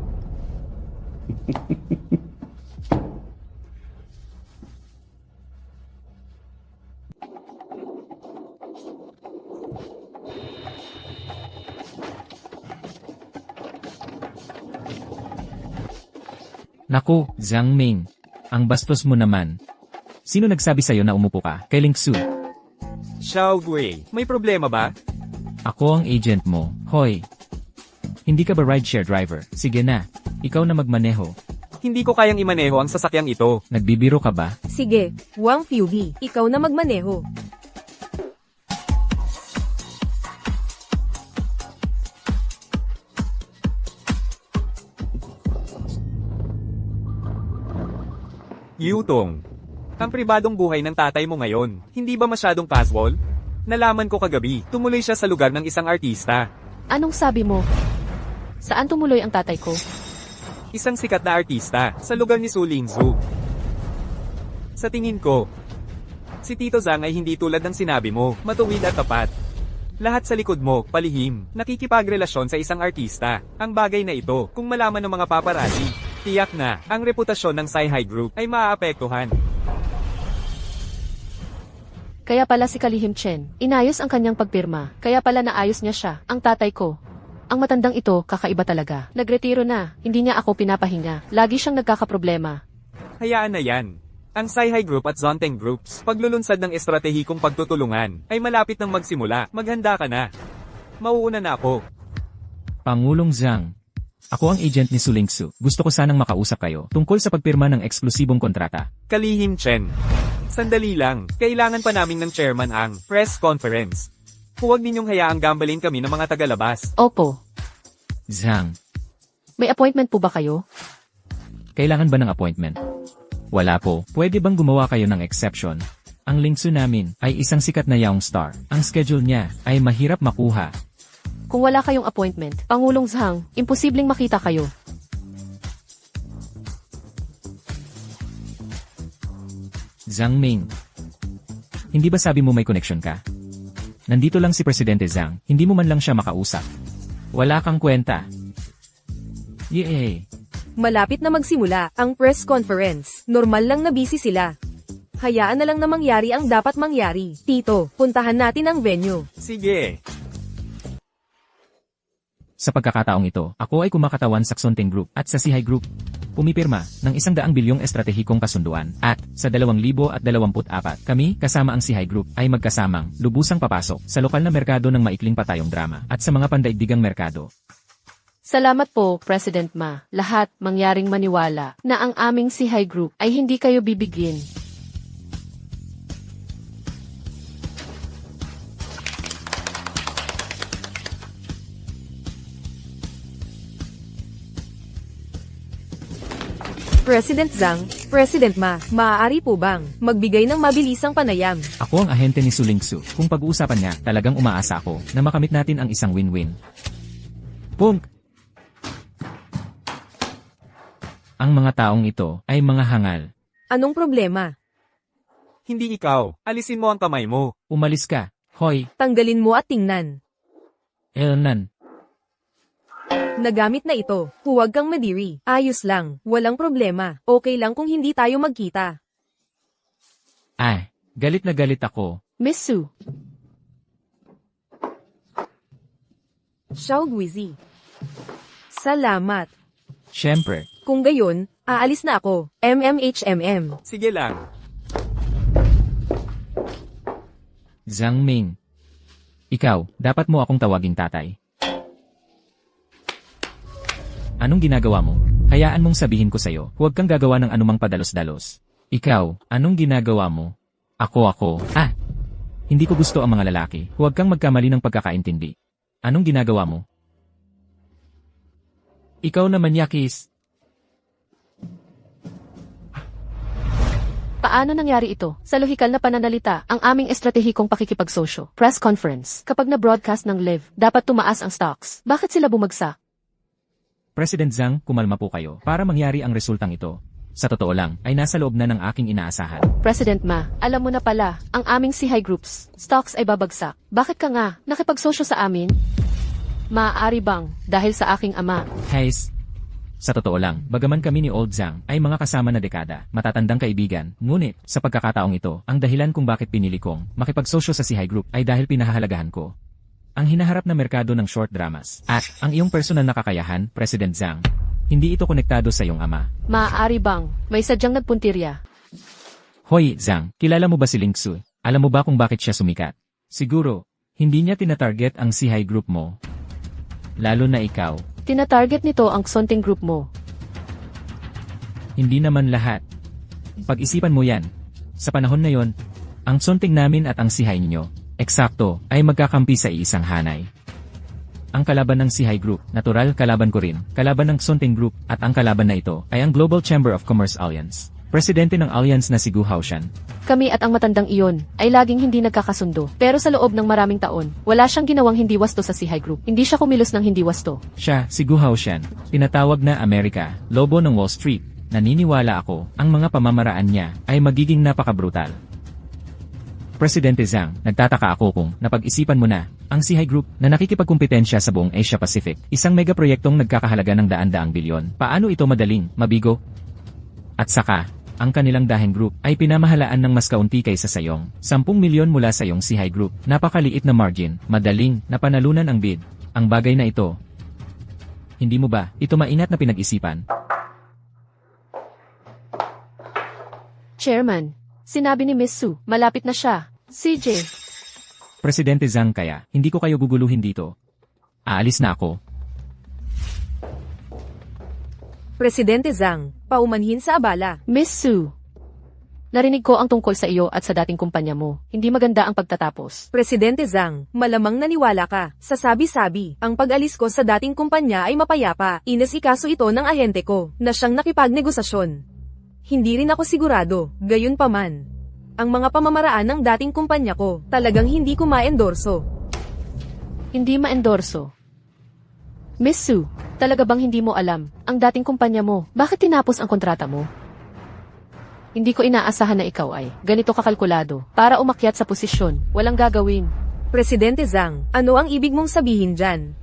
Naku, Zhang Ming. Ang bastos mo naman. Sino nagsabi sa'yo na umupo ka? Kay Lingsu. Xiao Gui, may problema ba? Ako ang agent mo. Hoy. Hindi ka ba rideshare driver? Sige na. Ikaw na magmaneho. Hindi ko kayang imaneho ang sasakyang ito. Nagbibiro ka ba? Sige, Wang Fugi, ikaw na magmaneho. Yutong. Ang pribadong buhay ng tatay mo ngayon, hindi ba masyadong casual? Nalaman ko kagabi, tumuloy siya sa lugar ng isang artista. Anong sabi mo? Saan tumuloy ang tatay ko? Isang sikat na artista, sa lugar ni Su Lingzu. Sa tingin ko, si Tito Zhang ay hindi tulad ng sinabi mo, matuwid at tapat. Lahat sa likod mo, palihim, nakikipagrelasyon sa isang artista. Ang bagay na ito, kung malaman ng mga paparazzi, tiyak na, ang reputasyon ng Sci-Hi Group ay maaapektuhan. Kaya pala si Kalihim Chen, inayos ang kanyang pagpirma. Kaya pala naayos niya siya, ang tatay ko. Ang matandang ito, kakaiba talaga. Nagretiro na, hindi niya ako pinapahinga. Lagi siyang nagkakaproblema. Hayaan na yan. Ang Sci-Hi Group at Zonteng Groups, paglulunsad ng estratehikong pagtutulungan, ay malapit nang magsimula. Maghanda ka na. Mauuna na ako. Pangulong Zhang. Ako ang agent ni Su Lingsu. Gusto ko sanang makausap kayo tungkol sa pagpirma ng eksklusibong kontrata. Kalihim Chen. Sandali lang, kailangan pa namin ng chairman ang press conference. Huwag ninyong hayaang gambalin kami ng mga tagalabas. Opo, Zhang. may appointment po ba kayo? Kailangan ba ng appointment? Wala po. Pwede bang gumawa kayo ng exception? Ang Lingsu namin ay isang sikat na young star. Ang schedule niya ay mahirap makuha. Kung wala kayong appointment, Pangulong Zhang, imposibleng makita kayo. Zhang Ming. Hindi ba sabi mo may connection ka? Nandito lang si Presidente Zhang, hindi mo man lang siya makausap. Wala kang kwenta. Yay! Malapit na magsimula ang press conference. Normal lang na busy sila. Hayaan na lang na mangyari ang dapat mangyari. Tito, puntahan natin ang venue. Sige. Sa pagkakataong ito, ako ay kumakatawan sa Xonteng Group at sa Sci-Hi Group. Pumipirma ng 100 bilyong estratehikong kasunduan at sa 2024, kami kasama ang Sci-Hi Group ay magkasamang lubusang papasok sa lokal na merkado ng maikling patayong drama at sa mga pandaigdigang merkado. Salamat po, President Ma. Lahat mangyaring maniwala na ang aming Sci-Hi Group ay hindi kayo bibigyan. President Zhang, President Ma, maaari po bang magbigay ng mabilisang panayam? Ako ang ahente ni Su Lingsu. Kung pag-uusapan niya, talagang umaasa ako na makamit natin ang isang win-win. Punk! Ang mga taong ito ay mga hangal. Anong problema? Hindi ikaw. Alisin mo ang kamay mo. Umalis ka. Hoy, Tanggalin mo at tingnan. Elnan. Nagamit na ito. Huwag kang madiri. Ayos lang. Walang problema. Okay lang kung hindi tayo magkita. Ay, galit na galit ako. Miss Su, Xiao Guizi. Salamat. Siyempre, Kung gayon, aalis na ako. MMHMM. Sige lang. Zhang Ming. Ikaw, dapat mo akong tawaging tatay. Anong ginagawa mo? Hayaan mong sabihin ko sa'yo, huwag kang gagawa ng anumang padalos-dalos. Ikaw, anong ginagawa mo? Ako. Hindi ko gusto ang mga lalaki. Huwag kang magkamali ng pagkakaintindi. Anong ginagawa mo? Ikaw naman, Yakis. paano nangyari ito? Sa lohikal na pananalita, ang aming estratehikong pakikipagsosyo, press conference, kapag na-broadcast ng live, dapat tumaas ang stocks. Bakit sila bumagsak? President Zhang, kumalma po kayo para mangyari ang resultang ito. Sa totoo lang, ay nasa loob na ng aking inaasahan. President Ma, alam mo na pala, ang aming CHI Groups, stocks ay babagsak. Bakit ka nga, nakipagsosyo sa amin? Maaari bang, dahil sa aking ama? Guys, sa totoo lang, bagaman kami ni Old Zhang ay mga kasama na dekada, matatandang kaibigan, ngunit, sa pagkakataong ito, ang dahilan kung bakit pinili kong makipagsosyo sa CHI Group ay dahil pinahahalagahan ko ang hinaharap na merkado ng short dramas at ang iyong personal na kakayahan, President Zhang. Hindi ito konektado sa iyong ama. Maaari bang, may sadyang nagpuntirya? Hoy, Zhang, kilala mo ba si Ling Xu? Alam mo ba kung bakit siya sumikat? Siguro, hindi niya tinatarget ang CHI Group mo. Lalo na ikaw. Tinatarget nito ang Xonting Group mo. Hindi naman lahat. Pag-isipan mo yan. Sa panahon na yon, ang Xonting namin at ang CHI ninyo, eksakto, ay magkakampi sa iisang hanay. Ang kalaban ng CHI Group, natural kalaban ko rin, kalaban ng Xonting Group, at ang kalaban na ito ay ang Global Chamber of Commerce Alliance. Presidente ng Alliance na si Gu Haoshan. Kami at ang matandang iyon ay laging hindi nagkakasundo. Pero sa loob ng maraming taon, wala siyang ginawang hindi wasto sa CHI Group. Hindi siya kumilos ng hindi wasto. Siya, si Gu Haoshan, tinatawag na Amerika, lobo ng Wall Street. Naniniwala ako, ang mga pamamaraan niya ay magiging napaka-brutal. Presidente Zhang, nagtataka ako kung napag-isipan mo na ang CHI Group na nakikipagkumpetensya sa buong Asia Pacific, isang megaproyektong nagkakahalaga ng daan-daang bilyon. Paano ito madaling mabigo? At saka, ang kanilang Dahen Group ay pinamahalaan ng mas kaunti kaysa sa iyong 10 milyon mula sa iyong CHI Group. Napakaliit na margin, madaling napanalunan ang bid. Ang bagay na ito, hindi mo ba ito maingat na pinag-isipan? Chairman, sinabi ni Miss Su, malapit na siya. CJ, Presidente Zhang, kaya hindi ko kayo guguluhin dito. Aalis na ako. Presidente Zhang, paumanhin sa abala. Miss Su. Narinig ko ang tungkol sa iyo at sa dating kumpanya mo. Hindi maganda ang pagtatapos. Presidente Zhang, malamang naniwala ka. Sa sabi-sabi, ang pag-alis ko sa dating kumpanya ay mapayapa. Inasikaso ito ng ahente ko, na siyang nakipagnegosasyon. Hindi rin ako sigurado, gayunpaman. Ang mga pamamaraan ng dating kumpanya ko, talagang hindi ko ma-endorso. Hindi ma-endorso. Miss Su, talaga bang hindi mo alam ang dating kumpanya mo? Bakit tinapos ang kontrata mo? Hindi ko inaasahan na ikaw ay ganito kakalkulado para umakyat sa posisyon. Walang gagawin. Presidente Zhang, ano ang ibig mong sabihin dyan?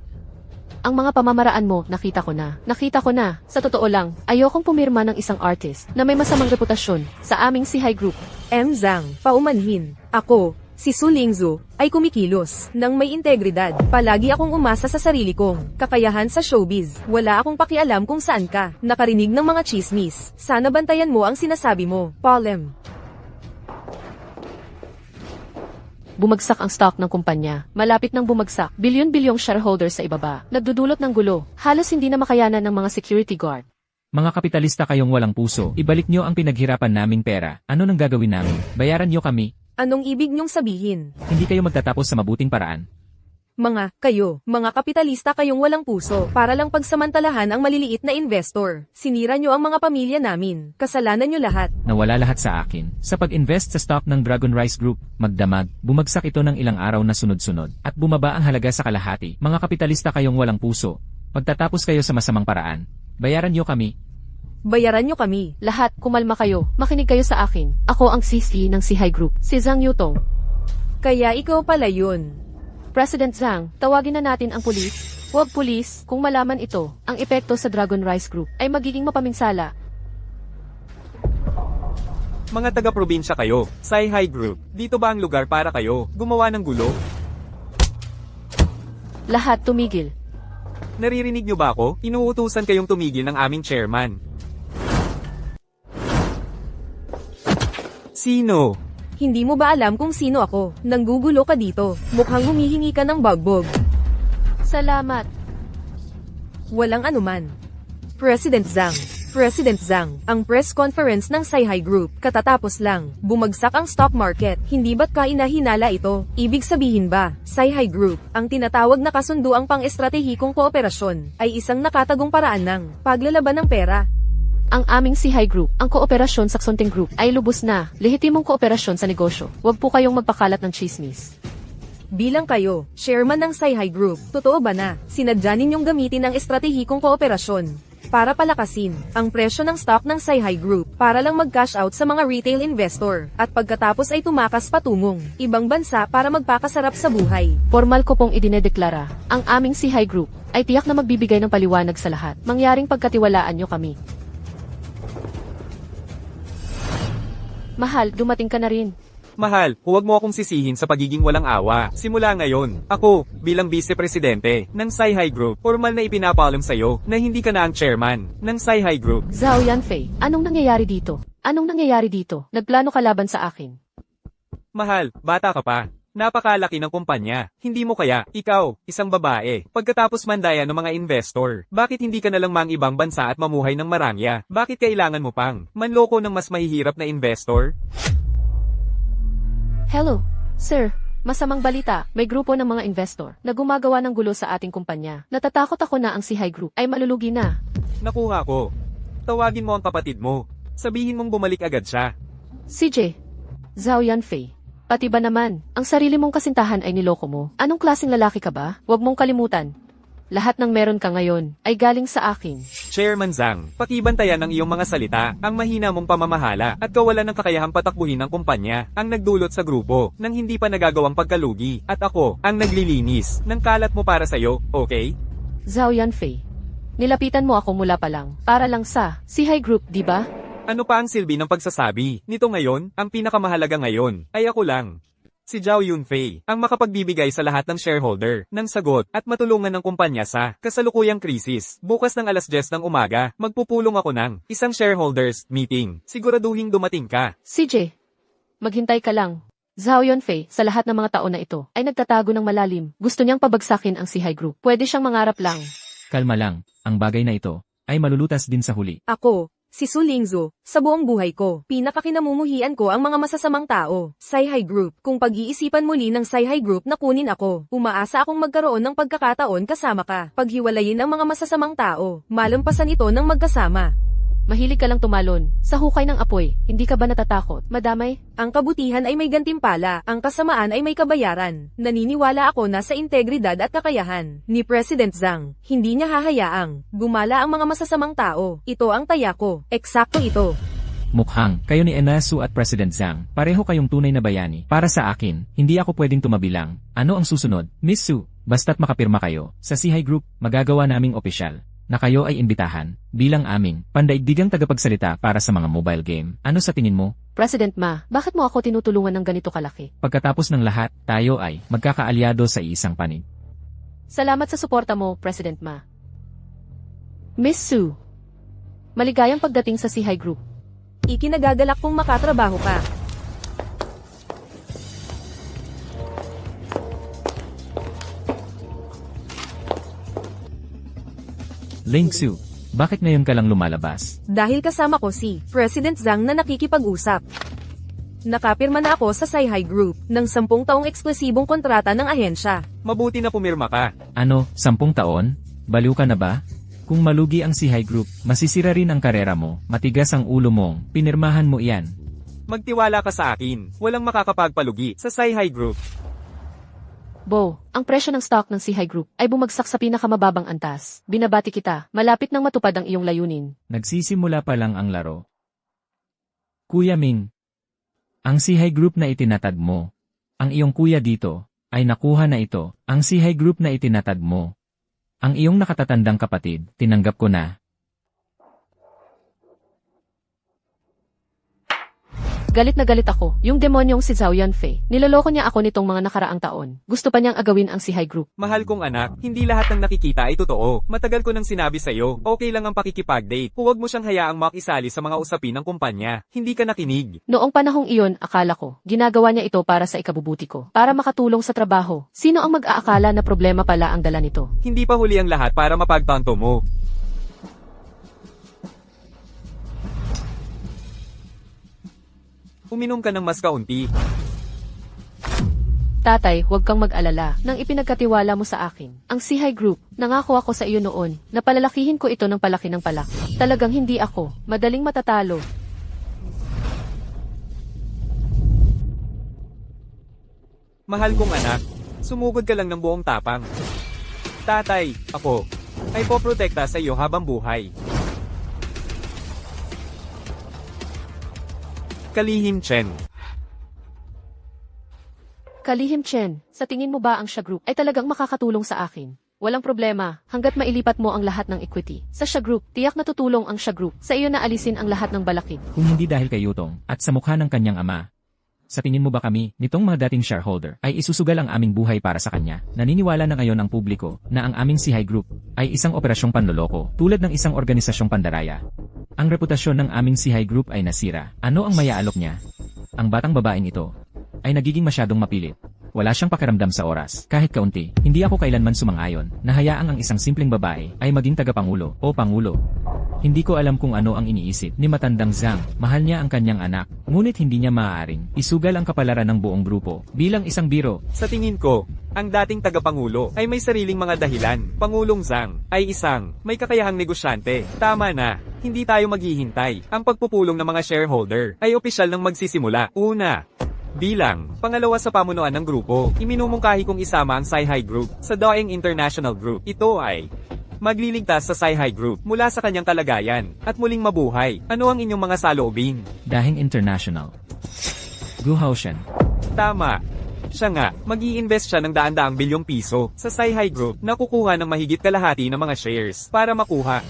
Ang mga pamamaraan mo, nakita ko na. Nakita ko na. Sa totoo lang, ayokong pumirma ng isang artist na may masamang reputasyon sa aming CHI Group. M. Zhang, paumanhin. Ako, si Su Lingzu, ay kumikilos ng may integridad. Palagi akong umasa sa sarili kong kakayahan sa showbiz. Wala akong pakialam kung saan ka nakarinig ng mga chismis. Sana bantayan mo ang sinasabi mo, Paulem. Bumagsak ang stock ng kumpanya. Malapit nang bumagsak. Bilyon-bilyong shareholders sa ibaba. Nagdudulot ng gulo. Halos hindi na makayanan ng mga security guard. Mga kapitalista kayong walang puso, ibalik nyo ang pinaghirapan naming pera. Ano nang gagawin namin? Bayaran nyo kami. Anong ibig niyong sabihin? Hindi kayo magtatapos sa mabuting paraan. Mga kapitalista kayong walang puso, para lang pagsamantalahan ang maliliit na investor. Sinira nyo ang mga pamilya namin. Kasalanan nyo lahat. Nawala lahat sa akin. Sa pag-invest sa stock ng Dragon Rice Group, magdamag, bumagsak ito ng ilang araw na sunod-sunod, at bumaba ang halaga sa kalahati. Mga kapitalista kayong walang puso, pagtatapos kayo sa masamang paraan. Bayaran nyo kami. Bayaran nyo kami. Lahat, kumalma kayo. Makinig kayo sa akin. Ako ang CC ng Sihai Group, si Zhang Yutong. Kaya ikaw pala yun. President Zhang, tawagin na natin ang pulis. Huwag pulis, kung malaman ito, ang epekto sa Dragon Rice Group ay magiging mapaminsala. Mga taga-probinsya kayo, Sci-Hi Group, dito ba ang lugar para kayo gumawa ng gulo? Lahat tumigil. Naririnig niyo ba ako? Inuutusan kayong tumigil ng aming chairman. Sino? Hindi mo ba alam kung sino ako? Nanggugulo ka dito. Mukhang humihingi ka ng bagbog. Salamat. Walang anuman. President Zhang. President Zhang, ang press conference ng Sci-Hi Group, katatapos lang, bumagsak ang stock market. Hindi ba't kainahinala ito? Ibig sabihin ba, Sci-Hi Group, ang tinatawag na kasunduang pang-estratehikong kooperasyon, ay isang nakatagong paraan ng paglalaban ng pera? Ang aming Sihai Group, ang kooperasyon sa Xonting Group, ay lubos na, lehitimong kooperasyon sa negosyo. Huwag po kayong magpakalat ng chismis. Bilang kayo, chairman ng Sci-Hi Group, totoo ba na, sinadya ninyong gamitin ang estratehikong kooperasyon para palakasin ang presyo ng stock ng Sci-Hi Group para lang mag-cash out sa mga retail investor at pagkatapos ay tumakas patungong ibang bansa para magpakasarap sa buhay? Formal ko pong idinedeklara, ang aming Sihai Group ay tiyak na magbibigay ng paliwanag sa lahat. Mangyaring pagkatiwalaan nyo kami. Mahal, dumating ka na rin. Mahal, huwag mo akong sisihin sa pagiging walang awa. Simula ngayon, ako, bilang vice-presidente ng Sci-Hi Group, formal na ipinapaalam sa'yo na hindi ka na ang chairman ng Sci-Hi Group. Zhao Yanfei, anong nangyayari dito? Anong nangyayari dito? Nagplano ka laban sa akin. Mahal, bata ka pa. Napakalaki ng kumpanya. Hindi mo kaya, ikaw, isang babae, pagkatapos mandaya ng mga investor. Bakit hindi ka nalang mang ibang bansa at mamuhay ng marangya? Bakit kailangan mo pang manloko ng mas mahihirap na investor? Hello, sir. Masamang balita, may grupo ng mga investor na gumagawa ng gulo sa ating kumpanya. Natatakot ako na ang Sihai Group ay malulugi na. Nakuha ko. Tawagin mo ang kapatid mo. Sabihin mong bumalik agad siya. CJ, Zhao Yanfei. Pati ba naman, ang sarili mong kasintahan ay niloko mo? Anong klaseng lalaki ka ba? Huwag mong kalimutan. Lahat ng meron ka ngayon ay galing sa akin. Chairman Zhang, pakibantayan ang iyong mga salita, ang mahina mong pamamahala at kawalan ng kakayahang patakbuhin ng kumpanya ang nagdulot sa grupo nang hindi pa nagagawang pagkalugi at ako ang naglilinis ng kalat mo para sa'yo, okay? Zhao Yanfei, nilapitan mo ako mula pa lang para lang sa Sihai Group, di ba? Ano pa ang silbi ng pagsasabi? Nito ngayon, ang pinakamahalaga ngayon ay ako lang. Si Zhao Yunfei, ang makapagbibigay sa lahat ng shareholder ng sagot at matulungan ng kumpanya sa kasalukuyang krisis. Bukas ng alas 10 ng umaga, magpupulong ako ng isang shareholders meeting. Siguraduhin dumating ka. CJ, maghintay ka lang. Zhao Yunfei, sa lahat ng mga taon na ito, ay nagtatago ng malalim. Gusto niyang pabagsakin ang Sihai Group. Pwede siyang mangarap lang. Kalma lang, ang bagay na ito ay malulutas din sa huli. Ako, si Su Lingzu, sa buong buhay ko, pinakakinamumuhian ko ang mga masasamang tao. Sci-Hi Group, kung pag-iisipan muli ng Sci-Hi Group na kunin ako, umaasa akong magkaroon ng pagkakataon kasama ka. Paghiwalayin ang mga masasamang tao, malampasan ito ng magkasama. Mahilig ka lang tumalon. Sa hukay ng apoy, hindi ka ba natatakot? Madamay? Ang kabutihan ay may gantimpala, ang kasamaan ay may kabayaran. Naniniwala ako na sa integridad at kakayahan ni President Zhang, hindi niya hahayaang gumala ang mga masasamang tao. Ito ang taya ko. Eksakto ito. Mukhang, kayo ni Enasu at President Zhang, pareho kayong tunay na bayani. Para sa akin, hindi ako pwedeng tumabilang. Ano ang susunod? Miss Su, basta't makapirma kayo, sa Sihai Group, magagawa naming opisyal na kayo ay imbitahan bilang aming pandaigdigang tagapagsalita para sa mga mobile game. Ano sa tingin mo? President Ma, bakit mo ako tinutulungan ng ganito kalaki? Pagkatapos ng lahat, tayo ay magkakaalyado sa isang panig. Salamat sa suporta mo, President Ma. Miss Su, maligayang pagdating sa Sihai Group. Ikinagagalak kong makatrabaho ka. Ling Su, bakit ngayon ka lang lumalabas? Dahil kasama ko si President Zhang na nakikipag-usap. Nakapirma na ako sa Sci-Hi Group ng 10 taong eksklusibong kontrata ng ahensya. Mabuti na pumirma ka. Ano, 10 taon? Baliw ka na ba? Kung malugi ang Sihai Group, masisira rin ang karera mo, matigas ang ulo mong, pinirmahan mo iyan. Magtiwala ka sa akin. Walang makakapagpalugi sa Sci-Hi Group. Bo, ang presyo ng stock ng Sihay Group ay bumagsak sa pinakamababang antas. Binabati kita, malapit nang matupad ang iyong layunin. Nagsisimula pa lang ang laro. Kuya Ming, ang Sihay Group na itinatag mo, ang iyong kuya dito, ay nakuha na ito, ang Sihay Group na itinatag mo. Ang iyong nakatatandang kapatid, tinanggap ko na. Galit na galit ako, yung demonyong si Zhao Yanfei. Niloloko niya ako nitong mga nakaraang taon. Gusto pa niyang agawin ang Sihay Group. Mahal kong anak, hindi lahat ng nakikita ay totoo. Matagal ko nang sinabi sa'yo, okay lang ang pakikipag-date. Huwag mo siyang hayaang makisali sa mga usapin ng kumpanya. Hindi ka nakinig. Noong panahong iyon, akala ko, ginagawa niya ito para sa ikabubuti ko. Para makatulong sa trabaho. Sino ang mag-aakala na problema pala ang dala nito? Hindi pa huli ang lahat para mapagtanto mo. Uminom ka ng mas kaunti. Tatay, huwag kang mag-alala. Nang ipinagkatiwala mo sa akin, ang Sihay Group, nangako ako sa iyo noon, na palalakihin ko ito ng palaki ng palaki. Talagang hindi ako, madaling matatalo. Mahal kong anak, sumugod ka lang ng buong tapang. Tatay, ako, ay poprotekta sa iyo habang buhay. Kalihim Chen. Kalihim Chen, sa tingin mo ba ang Siya Group ay talagang makakatulong sa akin? Walang problema, hanggat mailipat mo ang lahat ng equity. Sa Siya Group, tiyak na tutulong ang Siya Group. Sa iyo na alisin ang lahat ng balakid. Kung hindi dahil kay Yutong, at sa mukha ng kanyang ama. Sa tingin mo ba kami, nitong mga dating shareholder, ay isusugal ang aming buhay para sa kanya? Naniniwala na ngayon ang publiko, na ang aming Sihay Group, ay isang operasyong panloloko, tulad ng isang organisasyong pandaraya. Ang reputasyon ng aming Sihay Group ay nasira. Ano ang mayaalok niya? Ang batang babaeng ito, ay nagiging masyadong mapilit. Wala siyang pakiramdam sa oras, kahit kaunti. Hindi ako kailanman sumang-ayon, na hayaang ang isang simpleng babae, ay maging tagapangulo, o pangulo. Hindi ko alam kung ano ang iniisip ni matandang Zhang. Mahal niya ang kanyang anak, ngunit hindi niya maaaring isugal ang kapalaran ng buong grupo bilang isang biro. Sa tingin ko, ang dating tagapangulo ay may sariling mga dahilan. Pangulong Zhang ay isang may kakayahang negosyante. Tama na, hindi tayo maghihintay. Ang pagpupulong ng mga shareholder ay opisyal nang magsisimula. Una, bilang pangalawa sa pamunuan ng grupo, iminumungkahi kong isama ang Sihay Group sa Daeng International Group. Ito ay magliligtas sa Sihay Group mula sa kanyang kalagayan at muling mabuhay. Ano ang inyong mga saloobin? Daeng International. Gu Haoshan. Tama. Siya nga, mag-i-invest siya ng daan-daang bilyong piso sa Sihay Group na kukuha ng mahigit kalahati ng mga shares para makuha.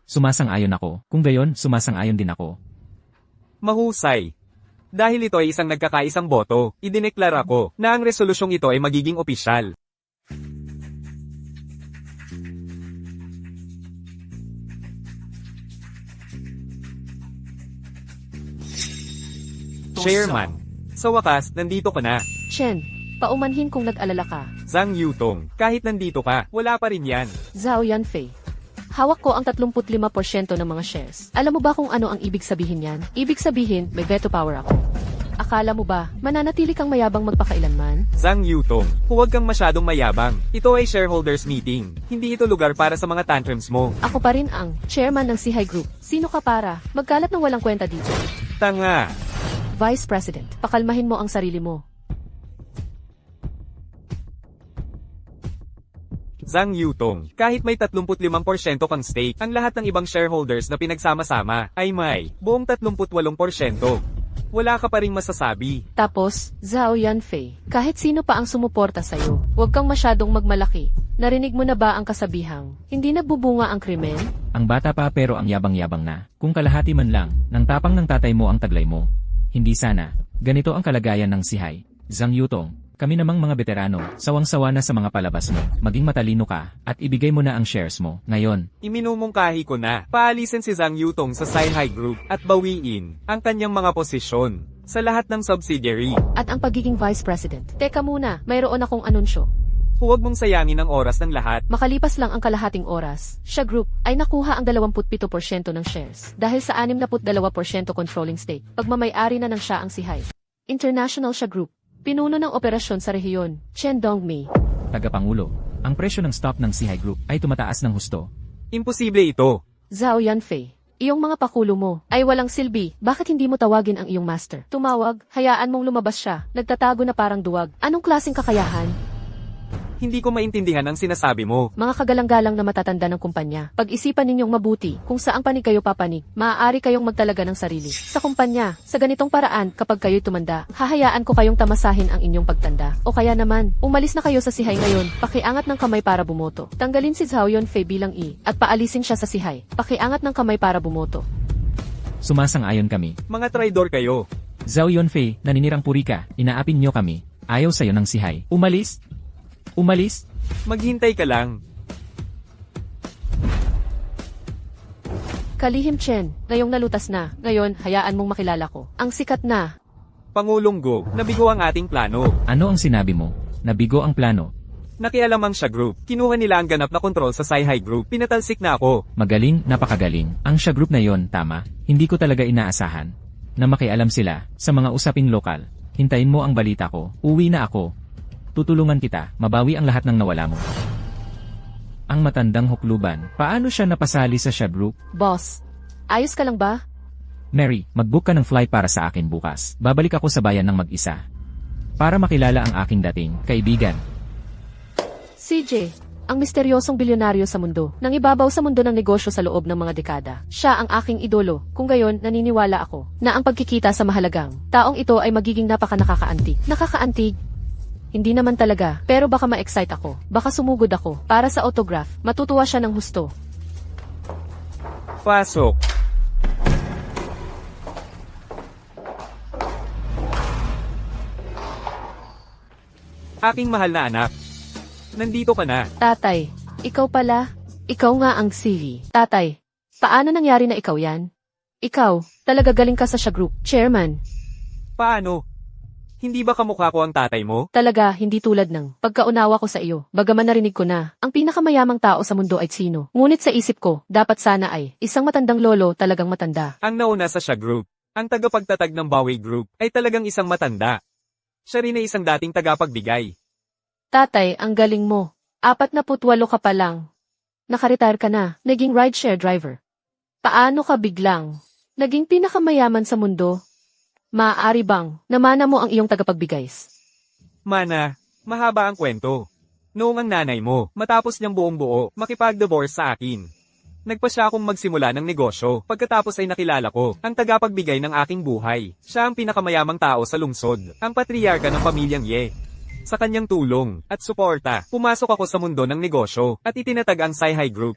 Sumasang-ayon ako. Kung gayon, sumasang-ayon din ako. Mahusay. Dahil ito ay isang nagkakaisang boto, idineklara ko na ang resolusyong ito ay magiging opisyal. Chairman, sa wakas, nandito ka na. Chen, paumanhin kung nag-alala ka. Zhang Yutong, kahit nandito ka, wala pa rin yan. Zhao Yanfei. Hawak ko ang 35% ng mga shares. Alam mo ba kung ano ang ibig sabihin yan? Ibig sabihin, may veto power ako. Akala mo ba, mananatili kang mayabang magpakailanman? Zhang Yutong, huwag kang masyadong mayabang. Ito ay shareholders meeting. Hindi ito lugar para sa mga tantrums mo. Ako pa rin ang chairman ng Sihay Group. Sino ka para? Magkalat ng walang kwenta dito. Tanga. Vice President, pakalmahin mo ang sarili mo. Zhang Yutong, kahit may 35% kang stake, ang lahat ng ibang shareholders na pinagsama-sama ay may buong 38%. Wala ka pa ring masasabi. Tapos, Zhao Yanfei, kahit sino pa ang sumuporta sa'yo, huwag kang masyadong magmalaki. Narinig mo na ba ang kasabihang, hindi nagbubunga ang krimen? Ang bata pa pero ang yabang-yabang na. Kung kalahati man lang, ng tapang ng tatay mo ang taglay mo. Hindi sana. Ganito ang kalagayan ng Sihay. Zhang Yutong, kami namang mga veterano, sawang-sawa na sa mga palabas mo. Maging matalino ka, at ibigay mo na ang shares mo. Ngayon, Iminumungkahi ko na, paalisin si Zhang Yutong sa Sihay Group at bawiin ang kanyang mga posisyon sa lahat ng subsidiary. At ang pagiging Vice President. Teka muna, mayroon akong anunsyo. Huwag mong sayangin ang oras ng lahat. Makalipas lang ang kalahating oras, Siya Group ay nakuha ang 27% ng shares dahil sa 62% controlling stake. Pagmamay-ari na ng siya ang Sihay. International Siya Group, pinuno ng operasyon sa rehiyon, Chen Dongmei. tagapangulo, ang presyo ng stock ng Sihay Group ay tumataas ng husto. Imposible ito. Zhao Yanfei, Iyong mga pakulo mo ay walang silbi. Bakit hindi mo tawagin ang iyong master? Tumawag, hayaan mong lumabas siya. Nagtatago na parang duwag. Anong klaseng kakayahan? Hindi ko maintindihan ang sinasabi mo. Mga kagalang-galang na matatanda ng kumpanya. Pag-isipan ninyong mabuti kung saang panig kayo papanig. Maaari kayong magtalaga ng sarili. Sa kumpanya, sa ganitong paraan, kapag kayo'y tumanda, hahayaan ko kayong tamasahin ang inyong pagtanda. O kaya naman, umalis na kayo sa sihay ngayon. Pakiangat ng kamay para bumoto. Tanggalin si Zhao Yunfei bilang E at paalisin siya sa sihay. Pakiangat ng kamay para bumoto. Sumasang-ayon kami. Mga traidor kayo. Zhao Yunfei, naninirang puri ka, inaapin niyo kami. Ayaw sa'yo ng sihay. Umalis? Umalis? Maghintay ka lang. Kalihim Chen, ngayong nalutas na. Ngayon, hayaan mong makilala ko. Ang sikat na. Pangulong Go, nabigo ang ating plano. Ano ang sinabi mo? Nabigo ang plano. Nakialamang siya group. Kinuha nila ang ganap na kontrol sa Sci-Hi Group. Pinatalsik na ako. Magaling, napakagaling. Ang siya group na yon, tama. Hindi ko talaga inaasahan na makialam sila sa mga usaping lokal. Hintayin mo ang balita ko. Uwi na ako. Tutulungan kita, mabawi ang lahat ng nawala mo. Ang matandang hukluban, paano siya napasali sa siya group? Boss, ayos ka lang ba? Mary, mag-book ka ng flight para sa akin bukas. Babalik ako sa bayan ng mag-isa. Para makilala ang aking dating kaibigan. CJ, ang misteryosong bilyonaryo sa mundo, nang ibabaw sa mundo ng negosyo sa loob ng mga dekada. Siya ang aking idolo. Kung gayon, naniniwala ako na ang pagkikita sa mahalagang taong ito ay magiging nakakaantig. Nakakaantig? Hindi naman talaga, pero baka ma-excite ako. Baka sumugod ako. Para sa autograph, matutuwa siya ng husto. Pasok. Aking mahal na anak. Nandito ka na. Tatay, ikaw pala? Ikaw nga ang Siri. Tatay, paano nangyari na ikaw yan? Ikaw, talaga galing ka sa siya group, chairman. Paano? Hindi ba kamukha ko ang tatay mo? Talaga, hindi tulad ng pagkaunawa ko sa iyo. Bagaman narinig ko na, ang pinakamayamang tao sa mundo ay sino. Ngunit sa isip ko, dapat sana ay isang matandang lolo, talagang matanda. Ang nauna sa siya group, ang tagapagtatag ng Bawi Group, ay talagang isang matanda. Siya rin ay isang dating tagapagbigay. Tatay, ang galing mo. 48 ka pa lang. Nakaretire ka na, naging rideshare driver. Paano ka biglang naging pinakamayaman sa mundo? Maaari bang namana mo ang iyong tagapagbigay? Mana, mahaba ang kwento. Noong ang nanay mo, matapos niyang buong buo, makipag-divorce sa akin. Nagpa siya akong magsimula ng negosyo. Pagkatapos ay nakilala ko, ang tagapagbigay ng aking buhay. Siya ang pinakamayamang tao sa lungsod, ang patriarka ng pamilyang Ye. Sa kanyang tulong at suporta, pumasok ako sa mundo ng negosyo at itinatag ang Sci-Hi Group.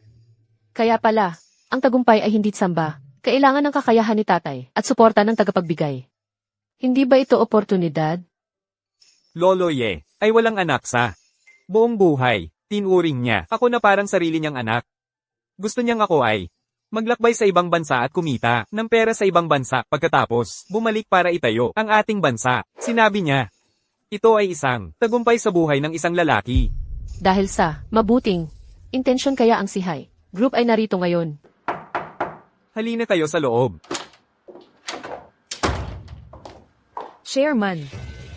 Kaya pala, ang tagumpay ay hindi tsamba. Kailangan ng kakayahan ni tatay at suporta ng tagapagbigay. Hindi ba ito oportunidad? Lolo Ye ay walang anak sa buong buhay. Tinuring niya ako na parang sarili niyang anak. Gusto niyang ako ay maglakbay sa ibang bansa at kumita ng pera sa ibang bansa pagkatapos bumalik para itayo ang ating bansa. Sinabi niya, ito ay isang tagumpay sa buhay ng isang lalaki. Dahil sa mabuting intensyon kaya ang Sci-Hi Group ay narito ngayon. Halina kayo sa loob. Chairman,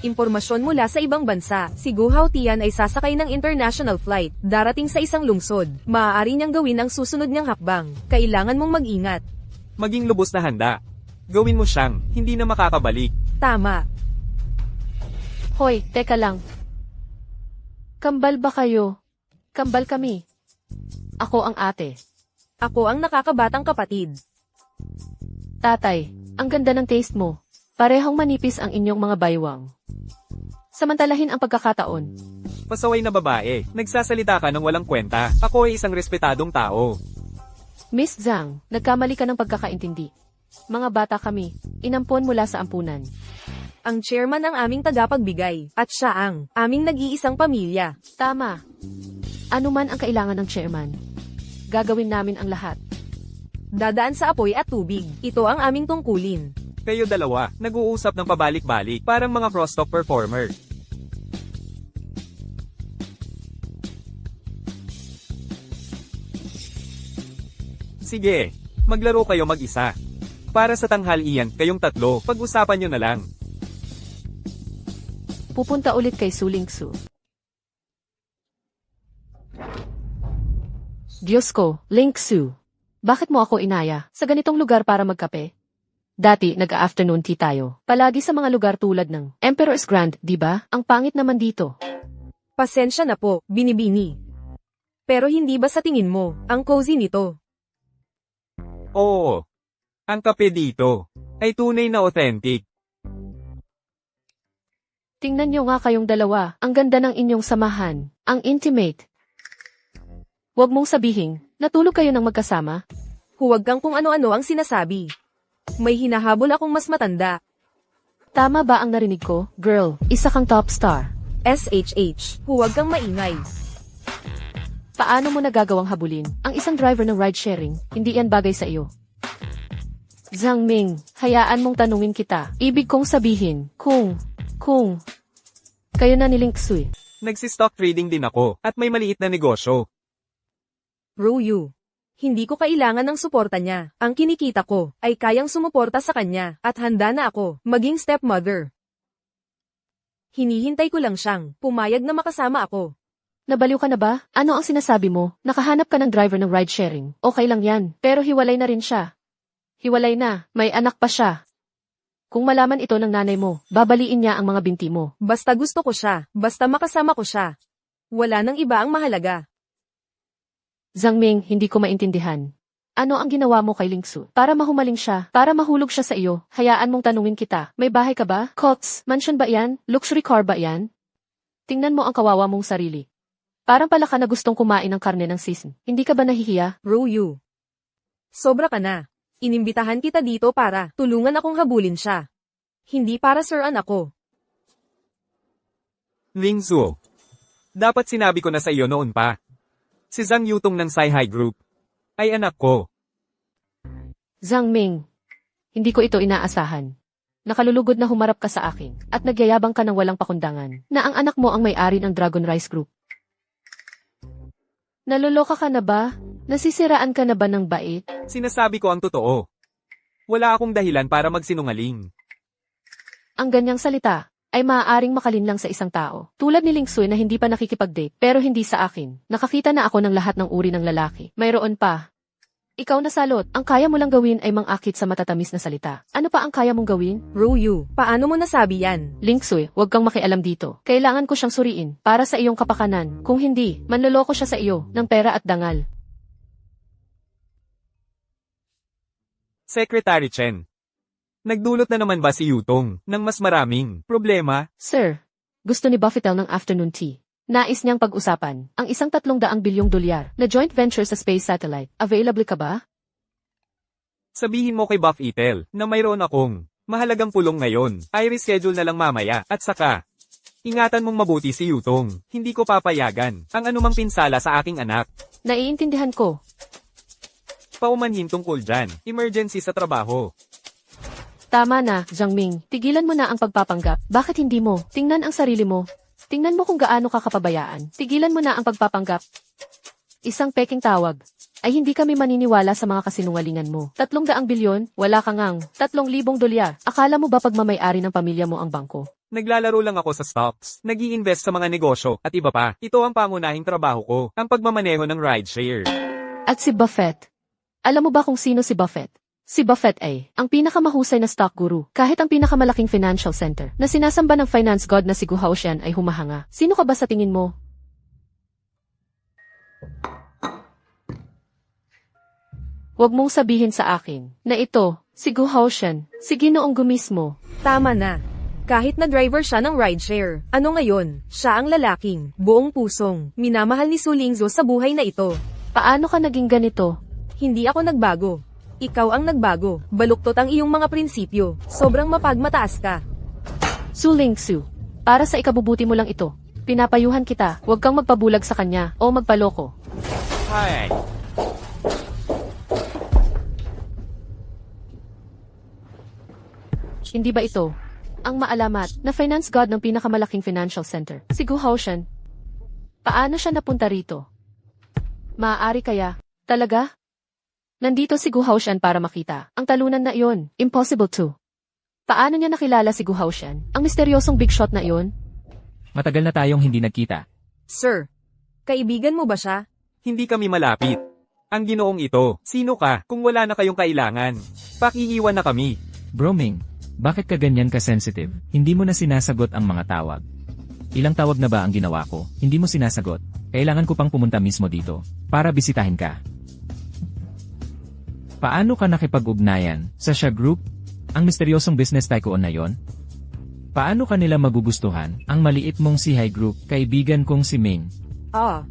impormasyon mula sa ibang bansa. Si Gu Haotian ay sasakay ng international flight, darating sa isang lungsod. Maaari niyang gawin ang susunod niyang hakbang. Kailangan mong mag-ingat. Maging lubos na handa. Gawin mo siyang hindi na makakabalik. Tama. Hoy, teka lang. Kambal ba kayo? Kambal kami. Ako ang ate. Ako ang nakakabatang kapatid. Tatay, ang ganda ng taste mo. Parehong manipis ang inyong mga baywang. Samantalahin ang pagkakataon. Pasaway na babae, nagsasalita ka ng walang kwenta. Ako ay isang respetadong tao. Miss Zhang, nagkamali ka ng pagkakaintindi. Mga bata kami, inampon mula sa ampunan. Ang chairman ang aming tagapagbigay, at siya ang aming nag-iisang pamilya. Tama. Ano man ang kailangan ng chairman, gagawin namin ang lahat. Dadaan sa apoy at tubig. Ito ang aming tungkulin. Kayo dalawa, nag-uusap ng pabalik-balik, parang mga crosstalk performer. Sige, maglaro kayo mag-isa. Para sa tanghalian, kayong tatlo, pag-usapan nyo na lang. Pupunta ulit kay Sulingsu. Diyos ko, Lingsu. Bakit mo ako inaya sa ganitong lugar para magkape? Dati, nag-afternoon tea tayo. Palagi sa mga lugar tulad ng Emperor's Grand, di ba? Ang pangit naman dito. Pasensya na po, binibini. Pero hindi ba sa tingin mo, ang cozy nito? Oo. Ang kape dito ay tunay na authentic. Tingnan nyo nga kayong dalawa, ang ganda ng inyong samahan, ang intimate. Huwag mong sabihin, natulog kayo ng magkasama? Huwag kang kung ano-ano ang sinasabi. May hinahabol akong mas matanda. Tama ba ang narinig ko? Girl, isa kang top star. SHH, huwag kang maingay. Paano mo nagagawang habulin ang isang driver ng ride-sharing? Hindi yan bagay sa iyo. Zhang Ming, hayaan mong tanungin kita. Ibig kong sabihin, kung, kayo na ni Ling Xui. Nagsi-stock trading din ako at may maliit na negosyo. Ruyu. Hindi ko kailangan ng suporta niya. Ang kinikita ko ay kayang sumuporta sa kanya at handa na ako maging stepmother. Hinihintay ko lang siyang pumayag na makasama ako. Nabaliw ka na ba? Ano ang sinasabi mo? Nakahanap ka ng driver ng ride-sharing. Okay lang yan, pero hiwalay na rin siya. Hiwalay na, may anak pa siya. Kung malaman ito ng nanay mo, babaliin niya ang mga binti mo. Basta gusto ko siya, basta makasama ko siya. Wala nang iba ang mahalaga. Zhang Ming, hindi ko maintindihan. Ano ang ginawa mo kay Lingsu? Para mahumaling siya, para mahulog siya sa iyo, hayaan mong tanungin kita, may bahay ka ba? Cots, mansion ba yan? Luxury car ba yan? Tingnan mo ang kawawa mong sarili. Parang pala ka na gustong kumain ng karne ng sism. Hindi ka ba nahihiya? Ruyu. Sobra ka na. Inimbitahan kita dito para tulungan akong habulin siya. Hindi para siran ako. Ling Zuo. Dapat sinabi ko na sa iyo noon pa. Si Zhang Yutong ng Sci-Hi Group ay anak ko. Zhang Ming, hindi ko ito inaasahan. Nakalulugod na humarap ka sa akin at nagyayabang ka ng walang pakundangan na ang anak mo ang may-ari ng Dragon Rice Group. Naluloka ka na ba? Nasisiraan ka na ba ng bait? Sinasabi ko ang totoo. Wala akong dahilan para magsinungaling. Ang ganyang salita ay maaaring makalinlang sa isang tao. Tulad ni Ling Xui na hindi pa nakikipag-date pero hindi sa akin. Nakakita na ako ng lahat ng uri ng lalaki. Mayroon pa. Ikaw na salot, ang kaya mo lang gawin ay mangakit sa matatamis na salita. Ano pa ang kaya mong gawin? Ruyu, paano mo nasabi yan? Ling Xui, huwag kang makialam dito. Kailangan ko siyang suriin para sa iyong kapakanan. Kung hindi, manloloko siya sa iyo ng pera at dangal. Secretary Chen. Nagdulot na naman ba si Yutong ng mas maraming problema? Sir, gusto ni Buffettel ng afternoon tea. Nais niyang pag-usapan ang isang 300 bilyong dolyar na joint venture sa space satellite. Available ka ba? Sabihin mo kay Buff Itel na mayroon akong mahalagang pulong ngayon. Ay reschedule na lang mamaya. At saka, ingatan mong mabuti si Yutong. Hindi ko papayagan ang anumang pinsala sa aking anak. Naiintindihan ko. Paumanhin tungkol dyan. Emergency sa trabaho. Tama na, Zhang Ming. Tigilan mo na ang pagpapanggap. Bakit hindi mo? Tingnan ang sarili mo. Tingnan mo kung gaano ka kapabayaan. Tigilan mo na ang pagpapanggap. Isang peking tawag. Ay hindi kami maniniwala sa mga kasinungalingan mo. 300 bilyon, wala ka ngang 3,000 dolyar. Akala mo ba pagmamay-ari ng pamilya mo ang bangko? Naglalaro lang ako sa stocks. Nag-i-invest sa mga negosyo at iba pa. Ito ang pangunahing trabaho ko. Ang pagmamaneho ng rideshare. At si Buffett. Alam mo ba kung sino si Buffett? Si Buffett ay ang pinakamahusay na stock guru. Kahit ang pinakamalaking financial center na sinasamba ng finance god na si Gu Haoxian ay humahanga. Sino ka ba sa tingin mo? Huwag mong sabihin sa akin na ito, si Gu Haoxian, si Ginoong Gu mismo. Tama na. Kahit na driver siya ng rideshare, ano ngayon, siya ang lalaking, buong pusong, minamahal ni Su Lingzhou sa buhay na ito. Paano ka naging ganito? Hindi ako nagbago. Ikaw ang nagbago. Baluktot ang iyong mga prinsipyo. Sobrang mapagmataas ka. Su Lingsu, para sa ikabubuti mo lang ito. Pinapayuhan kita, huwag kang magpabulag sa kanya o magpaloko. Hi! Hindi ba ito ang maalamat na finance god ng pinakamalaking financial center, si Gu Haoxian? Paano siya napunta rito? Maaari kaya? Talaga? Nandito si Gu Haoxian para makita ang talunan na iyon. Impossible to. Paano niya nakilala si Gu Haoxian? Ang misteryosong big shot na iyon? Matagal na tayong hindi nagkita. Sir, kaibigan mo ba siya? Hindi kami malapit. Ang ginoong ito, sino ka kung wala na kayong kailangan? Pakiiwan na kami. Bro Ming, bakit ka ganyan ka-sensitive? Hindi mo na sinasagot ang mga tawag. Ilang tawag na ba ang ginawa ko? Hindi mo sinasagot. Kailangan ko pang pumunta mismo dito para bisitahin ka. Paano ka nakipag-ugnayan sa Sha Group? Ang misteryosong business tycoon na yon? Paano ka nila magugustuhan ang maliit mong Sihai Group, kaibigan kong si Ming? Ah,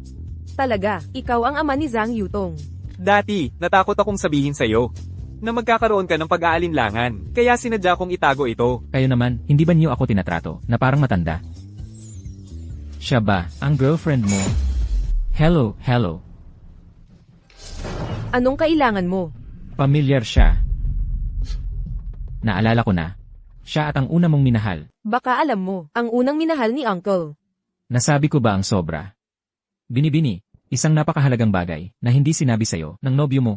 talaga, ikaw ang ama ni Zhang Yutong. Dati, natakot akong sabihin sa'yo na magkakaroon ka ng pag-aalinlangan, kaya sinadya kong itago ito. Kayo naman, hindi ba niyo ako tinatrato na parang matanda? Siya ba ang girlfriend mo? Hello, hello. Anong kailangan mo? Pamilyar siya. Naalala ko na. Siya at ang una mong minahal. Baka alam mo, ang unang minahal ni Uncle. Nasabi ko ba ang sobra? Binibini, isang napakahalagang bagay na hindi sinabi sa'yo ng nobyo mo.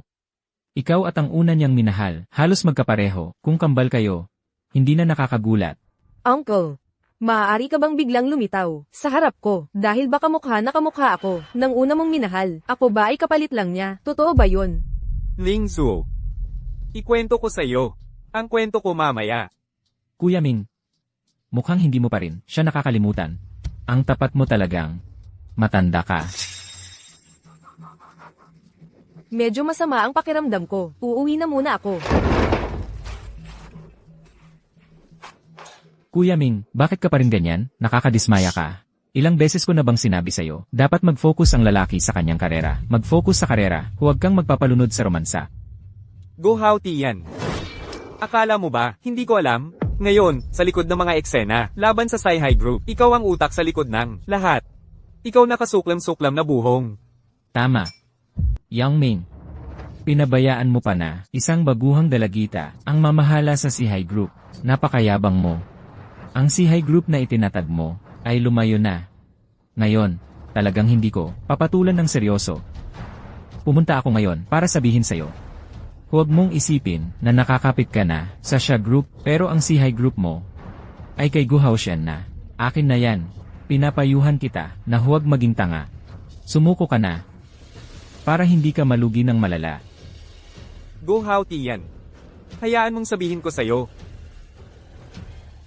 Ikaw at ang una niyang minahal, halos magkapareho, kung kambal kayo. Hindi na nakakagulat. Uncle, maaari ka bang biglang lumitaw sa harap ko dahil baka mukha na kamukha ako ng una mong minahal? Ako ba ay kapalit lang niya? Totoo ba yun? Ling Zhuo, ikwento ko sa'yo. Ang kwento ko mamaya. Kuya Ming, mukhang hindi mo pa rin siya nakakalimutan. Ang tapat mo talagang matanda ka. Medyo masama ang pakiramdam ko. Uuwi na muna ako. Kuya Ming, bakit ka pa rin ganyan? Nakakadismaya ka. Ilang beses ko na bang sinabi sa'yo, dapat mag-focus ang lalaki sa kanyang karera. Mag-focus sa karera, huwag kang magpapalunod sa romansa. Go Hao Tian. Akala mo ba, hindi ko alam? Ngayon, sa likod ng mga eksena, laban sa Sihai Group, ikaw ang utak sa likod ng lahat. Ikaw nakasuklam-suklam na buhong. Tama. Yang Ming, pinabayaan mo pa na isang baguhang dalagita ang mamahala sa Sihai Group. Napakayabang mo. Ang Sihai Group na itinatag mo ay lumayo na. Ngayon, talagang hindi ko papatulan ng seryoso. Pumunta ako ngayon para sabihin sa'yo. Huwag mong isipin na nakakapit ka na sa Sha Group pero ang Sihai Group mo ay kay Gu Haoshan na. Akin na yan. Pinapayuhan kita na huwag maging tanga. Sumuko ka na. Para hindi ka malugi ng malala. Go Hao Tian. Hayaan mong sabihin ko sa'yo.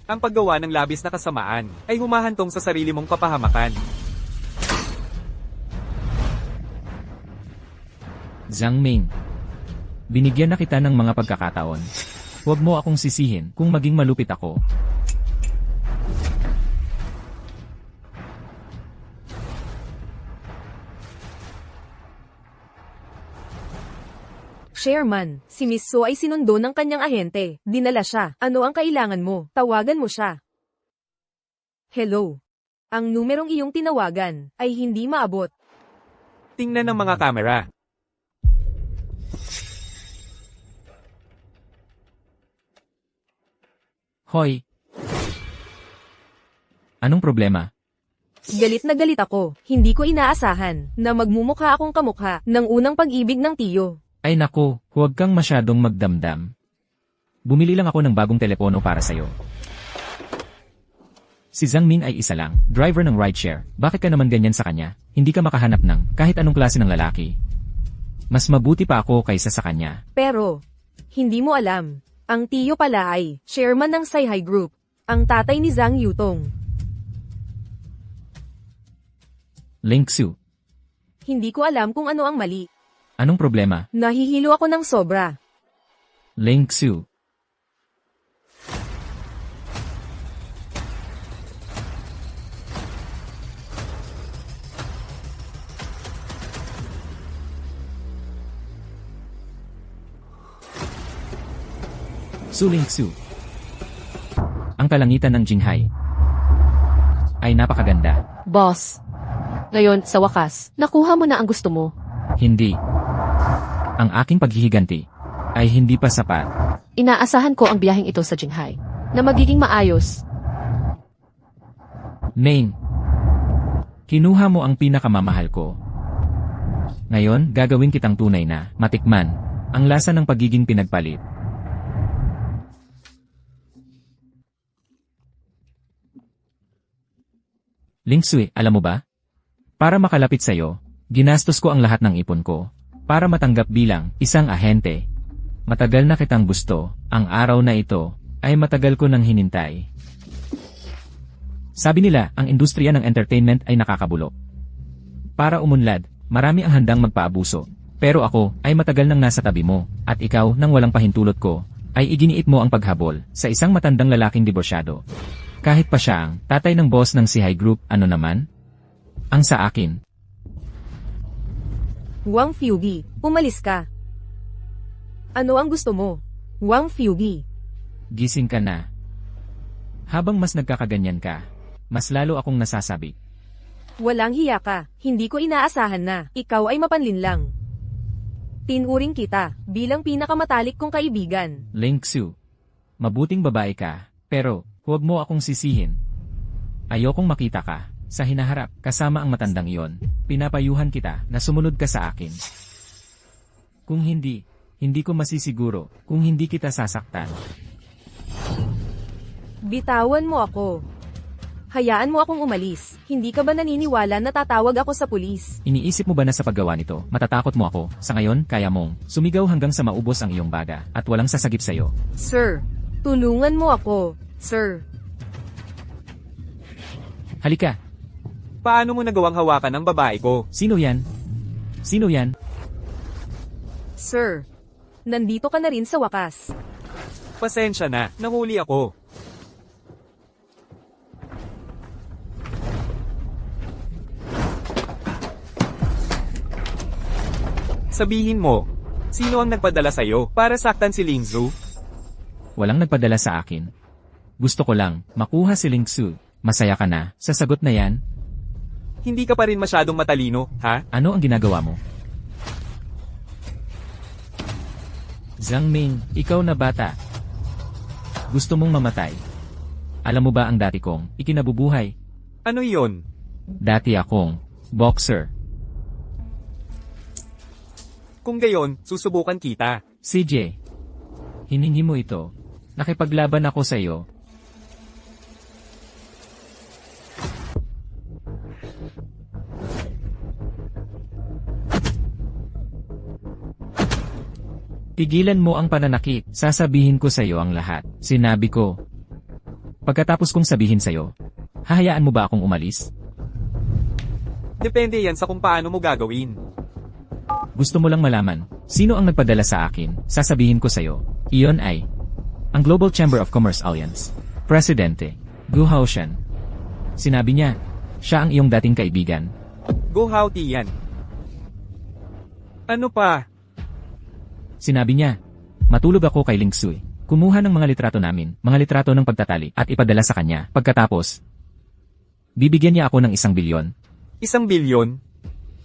Ang paggawa ng labis na kasamaan ay humahantong sa sarili mong kapahamakan. Zhang Ming, binigyan na kita ng mga pagkakataon. Huwag mo akong sisihin kung maging malupit ako. Chairman, si Miss So ay sinundo ng kanyang ahente. Dinala siya. Ano ang kailangan mo? Tawagan mo siya. Hello. Ang numerong iyong tinawagan ay hindi maabot. Tingnan ng mga kamera. Hoy! Anong problema? Galit na galit ako. Hindi ko inaasahan na magmumukha akong kamukha ng unang pag-ibig ng tiyo. Ay nako, huwag kang masyadong magdamdam. Bumili lang ako ng bagong telepono para sa'yo. Si Zhang Ming ay isa lang, driver ng rideshare. Bakit ka naman ganyan sa kanya? Hindi ka makahanap ng kahit anong klase ng lalaki. Mas mabuti pa ako kaysa sa kanya. Pero, hindi mo alam. Ang tiyo pala ay chairman ng Sihai Group. Ang tatay ni Zhang Yutong. Ling Xu, Hindi ko alam kung ano ang mali. anong problema? Nahihilo ako ng sobra. Ling Xu. Su Ling Xu. Ang kalangitan ng Jinghai ay napakaganda. Boss. Ngayon, sa wakas, nakuha mo na ang gusto mo. Hindi. Ang aking paghihiganti ay hindi pa sapat. Inaasahan ko ang biyaheng ito sa Jinghai na magiging maayos. Main. Kinuha mo ang pinakamamahal ko. Ngayon, gagawin kitang tunay na matikman ang lasa ng pagiging pinagpalit. Ling Xu, alam mo ba? Para makalapit sa'yo, ginastos ko ang lahat ng ipon ko. para matanggap bilang isang ahente. Matagal na kitang gusto, ang araw na ito ay matagal ko nang hinintay. Sabi nila, ang industriya ng entertainment ay nakakabulok. Para umunlad, marami ang handang magpaabuso. Pero ako ay matagal nang nasa tabi mo, at ikaw nang walang pahintulot ko, ay iginiit mo ang paghabol sa isang matandang lalaking diborsyado. Kahit pa siya ang tatay ng boss ng Sihai Group, ano naman? Ang sa akin. Wang Fugi, umalis ka. Ano ang gusto mo? Wang Fugi. Gising ka na. Habang mas nagkakaganyan ka, mas lalo akong nasasabi. Walang hiya ka, hindi ko inaasahan na ikaw ay mapanlinlang. Tinuring kita bilang pinakamatalik kong kaibigan. Ling Xu. Mabuting babae ka, pero huwag mo akong sisihin. Ayokong makita ka sa hinaharap kasama ang matandang iyon. Pinapayuhan kita na sumunod ka sa akin. Kung hindi ko masisiguro kung hindi kita sasaktan. Bitawan mo ako. Hayaan mo akong umalis. Hindi ka ba naniniwala na tatawag ako sa pulis? Iniisip mo ba na sa paggawa nito, matatakot mo ako? Sa ngayon, kaya mong sumigaw hanggang sa maubos ang iyong baga at walang sasagip sa'yo. Sir, tulungan mo ako, sir. Halika, Paano mo nagawang hawakan ang babae ko? sino yan? Sino yan? Sir, nandito ka na rin sa wakas. Pasensya na, nahuli ako. Sabihin mo, sino ang nagpadala sa'yo para saktan si Lingzu? Walang nagpadala sa akin. Gusto ko lang makuha si Ling Xu. Masaya ka na sa sagot na yan? Hindi ka pa rin masyadong matalino, ha? Ano ang ginagawa mo? Zhang Ming, ikaw na bata. Gusto mong mamatay. Alam mo ba ang dati kong ikinabubuhay? Ano iyon? Dati akong boxer. Kung gayon, susubukan kita. CJ, hiningi mo ito. Nakipaglaban ako sa iyo. Tigilan mo ang pananakit. Sasabihin ko sa iyo ang lahat. Sinabi ko. Pagkatapos kong sabihin sa iyo, hahayaan mo ba akong umalis? Depende yan sa kung paano mo gagawin. Gusto mo lang malaman, sino ang nagpadala sa akin? Sasabihin ko sa iyo. Iyon ay ang Global Chamber of Commerce Alliance. Presidente, Gu Haoshan. Sinabi niya, siya ang iyong dating kaibigan. Go how yan. Ano pa? Sinabi niya, matulog ako kay Ling Xu. Kumuha ng mga litrato namin, mga litrato ng pagtatali, at ipadala sa kanya. Pagkatapos, bibigyan niya ako ng 1 bilyon. 1 bilyon?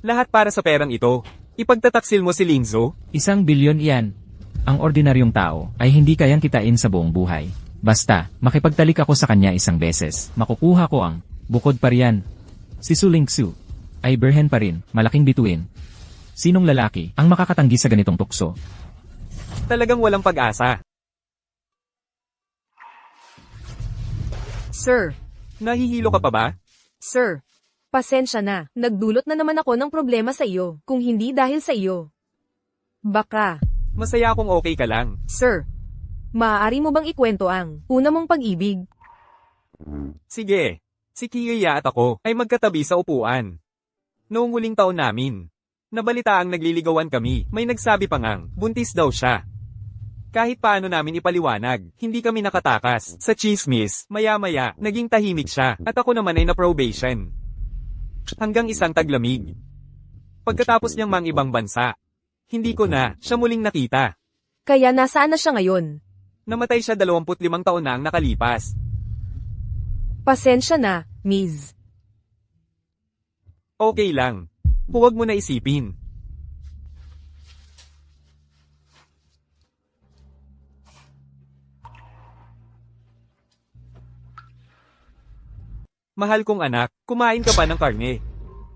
Lahat para sa perang ito. Ipagtataksil mo si Lingzu? 1 bilyon iyan. Ang ordinaryong tao ay hindi kayang kitain sa buong buhay. Basta, makipagtalik ako sa kanya 1 beses, makukuha ko ang bukod pa riyan. Si Su Ling Xu ay berhen pa rin, malaking bituin. Sinong lalaki ang makakatanggi sa ganitong tukso? Talagang walang pag-asa. Sir, Nahihilo ka pa ba? sir, pasensya na. Nagdulot na naman ako ng problema sa iyo, kung hindi dahil sa iyo. Baka, Masaya akong okay ka lang. sir, maaari mo bang ikwento ang una mong pag-ibig? Sige. Si Kiyoya at ako ay magkatabi sa upuan. Noong huling taon namin, nabalitaang nagliligawan kami, may nagsabi pa ngang, buntis daw siya. Kahit paano namin ipaliwanag, hindi kami nakatakas. Sa chismis, maya-maya, naging tahimik siya, at ako naman ay na-probation. Hanggang isang taglamig. Pagkatapos niyang mang ibang bansa, hindi ko na siya muling nakita. Kaya nasaan na siya ngayon? Namatay siya 25 taon na ang nakalipas. Pasensya na, Miss. Okay lang. Huwag mo na isipin. Mahal kong anak, kumain ka pa ng karne.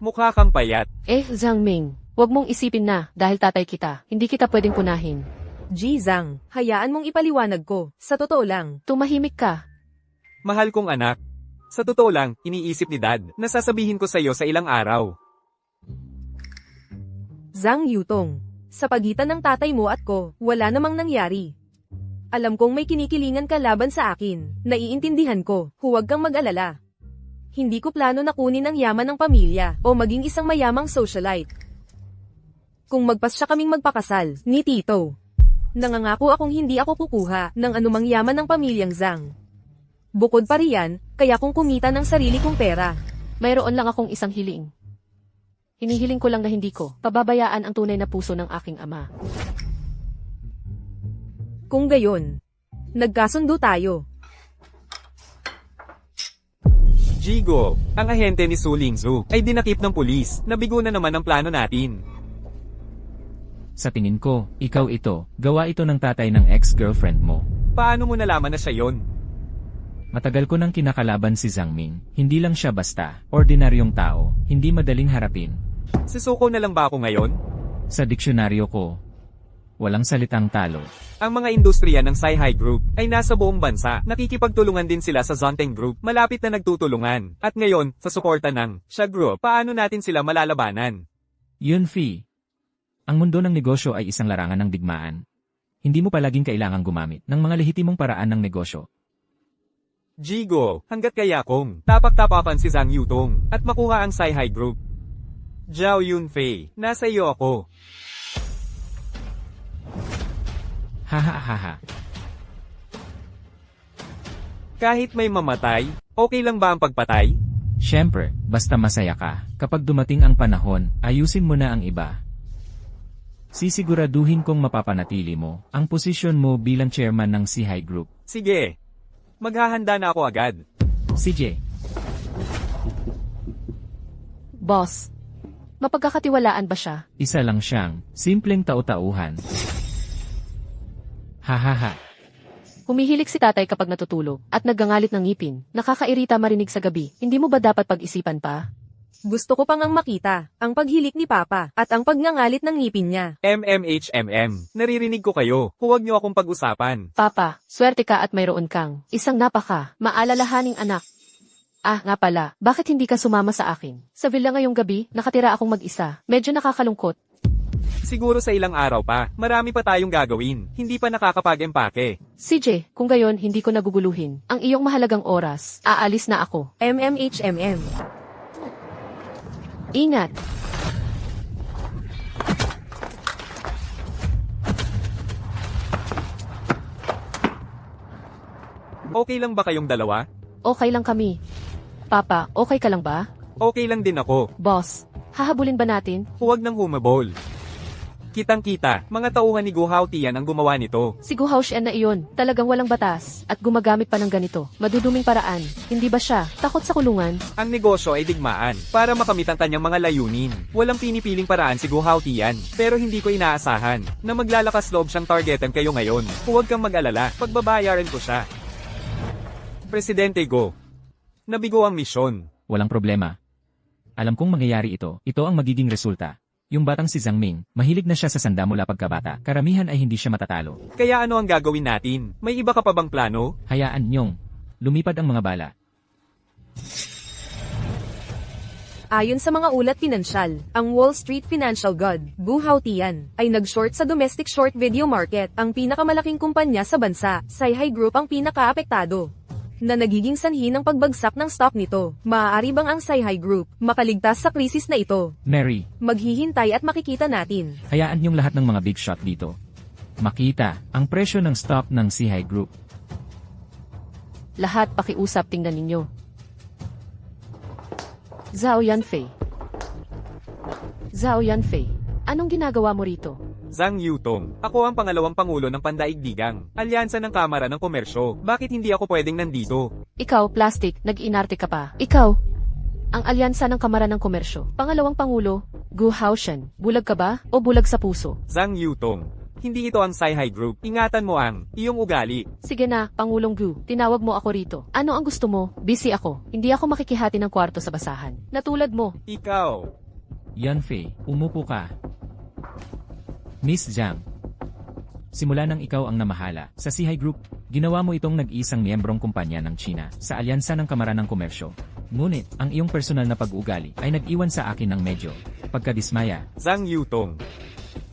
Mukha kang payat. Zhang Ming, wag mong isipin na, dahil tatay kita, hindi kita pwedeng punahin. Ji Zhang, hayaan mong ipaliwanag ko. Sa totoo lang, Tumahimik ka. Mahal kong anak. Sa totoo lang, iniisip ni Dad na sasabihin ko sa iyo sa ilang araw. Zhang Yutong, Sa pagitan ng tatay mo at ko, wala namang nangyari. Alam kong may kinikilingan ka laban sa akin. Naiintindihan ko, huwag kang mag-alala. Hindi ko plano na kunin ang yaman ng pamilya, o maging isang mayamang socialite. Kung magpasya kaming magpakasal, ni Tito. Nangangako akong hindi ako kukuha ng anumang yaman ng pamilyang Zhang. Bukod pa riyan, kaya kong kumita ng sarili kong pera. Mayroon lang akong isang hiling. Hinihiling ko lang na hindi ko pababayaan ang tunay na puso ng aking ama. Kung gayon, nagkasundo tayo. Jigo, ang ahente ni Su Lingzu ay dinakip ng pulis. Nabigo na naman ang plano natin. Sa tingin ko, ikaw ito, gawa ito ng tatay ng ex-girlfriend mo. Paano mo nalaman na siya yon? Matagal ko nang kinakalaban si Zhang Ming, hindi lang siya basta, ordinaryong tao, hindi madaling harapin. Susuko na lang ba ako ngayon? Sa diksyonaryo ko, walang salitang talo. Ang mga industriya ng Sci-Hi Group ay nasa buong bansa. Nakikipagtulungan din sila sa Zonteng Group, malapit na nagtutulungan. At ngayon, sa suporta ng Xia Group, paano natin sila malalabanan? Yunfi, ang mundo ng negosyo ay isang larangan ng digmaan. Hindi mo palaging kailangang gumamit ng mga lehitimong paraan ng negosyo. Jigo, hanggat kaya kong tapak-tapakan si Zhang Yutong at makuha ang Sci-Hi Group. Zhao Yunfei, nasa iyo ako. Hahaha. Kahit may mamatay, okay lang ba ang pagpatay? Siyempre, basta masaya ka. Kapag dumating ang panahon, ayusin mo na ang iba. Sisiguraduhin kong mapapanatili mo ang posisyon mo bilang chairman ng Sci-Hi Group. Sige, maghahanda na ako agad. CJ, Boss, mapagkakatiwalaan ba siya? isa lang siyang simpleng tao-tauhan. Hahaha. Humihilik si tatay kapag natutulog at naggangalit ng ngipin. Nakakairita marinig sa gabi. Hindi mo ba dapat pag-isipan pa? Gusto ko pang ang makita, ang paghilik ni Papa, at ang pagngangalit ng ngipin niya. MMHMM, naririnig ko kayo. Huwag niyo akong pag-usapan. Papa, swerte ka at mayroon kang isang napaka maalalahaning anak. Ah, nga pala, bakit hindi ka sumama sa akin? Sa villa ngayong gabi, nakatira akong mag-isa. Medyo nakakalungkot. Siguro sa ilang araw pa, marami pa tayong gagawin. Hindi pa nakakapag-empake. CJ, kung gayon hindi ko naguguluhin ang iyong mahalagang oras, aalis na ako. MMHMM. Ingat! Okay lang ba kayong dalawa? Okay lang kami. Papa, okay ka lang ba? Okay lang din ako. Boss, hahabulin ba natin? Huwag nang humabol. Kitang-kita, mga tauhan ni Gu Haotian ang gumawa nito. Si Gu Haotian na iyon, talagang walang batas, at gumagamit pa ng ganito. Maduduming paraan. Hindi ba siya takot sa kulungan? Ang negosyo ay digmaan para makamit ang kanyang mga layunin. Walang pinipiling paraan si Gu Haotian, pero hindi ko inaasahan na maglalakas loob siyang targetan kayo ngayon. Huwag kang mag-alala, pagbabayaran ko siya. Presidente Go, nabigo ang misyon. Walang problema. Alam kong mangyayari ito. Ito ang magiging resulta. Yung batang si Zhang Ming, mahilig na siya sa sanda mula pagkabata. Karamihan ay hindi siya matatalo. Kaya ano ang gagawin natin? May iba ka pa bang plano? Hayaan niyong lumipad ang mga bala. Ayon sa mga ulat pinansyal, ang Wall Street financial god, Gu Haotian, ay nag-short sa domestic short video market, ang pinakamalaking kumpanya sa bansa. Sci-Hi Group ang pinaka-apektado na nagiging sanhi ng pagbagsak ng stock nito. Maaari bang ang Sci-Hi Group makaligtas sa krisis na ito? Mary, Maghihintay at makikita natin. hayaan niyong lahat ng mga big shot dito. Makita ang presyo ng stock ng Sci-Hi Group. Lahat pakiusap tingnan ninyo. Zhao Yanfei. Zhao Yanfei, anong ginagawa mo rito? Zhang Yutong, ako ang pangalawang pangulo ng Pandaigdigang Alyansa ng Kamara ng Komersyo. Bakit hindi ako pwedeng nandito? Ikaw, plastic, nag-inarte ka pa. Ikaw, ang alyansa ng Kamara ng Komersyo. Pangalawang pangulo, Gu Haotian. Bulag ka ba o bulag sa puso? Zhang Yutong, hindi ito ang Sci-Hi Group. Ingatan mo ang iyong ugali. Sige na, Pangulong Gu, tinawag mo ako rito. Ano ang gusto mo? Busy ako. Hindi ako makikihati ng kwarto sa basahan. Natulad mo. Ikaw. Yanfei, umupo ka. Miss Zhang, simula nang ikaw ang namahala sa Sci-Hi Group, ginawa mo itong nag-iisang miyembrong kumpanya ng China sa Alyansa ng Kamara ng Komersyo. Ngunit, ang iyong personal na pag-uugali ay nag-iwan sa akin ng medyo pagkadismaya. Zhang Yutong,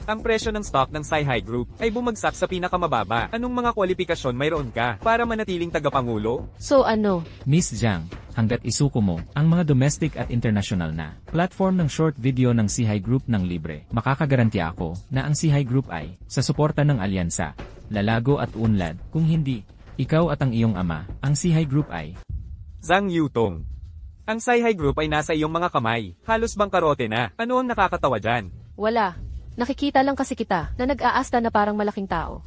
Ang presyo ng stock ng SciHi Group ay bumagsak sa pinakamababa. Anong mga kwalifikasyon mayroon ka para manatiling tagapangulo? So ano? Miss Jiang, hanggat isuko mo ang mga domestic at international na platform ng short video ng SciHi Group ng libre, makakagaranti ako na ang SciHi Group ay sa suporta ng alyansa, lalago at unlad. Kung hindi, ikaw at ang iyong ama, ang SciHi Group ay Zhang Yutong. Ang SciHi Group ay nasa iyong mga kamay. Halos bangkarote na. Ano ang nakakatawa dyan? Wala. Nakikita lang kasi kita na nag-aasta na parang malaking tao.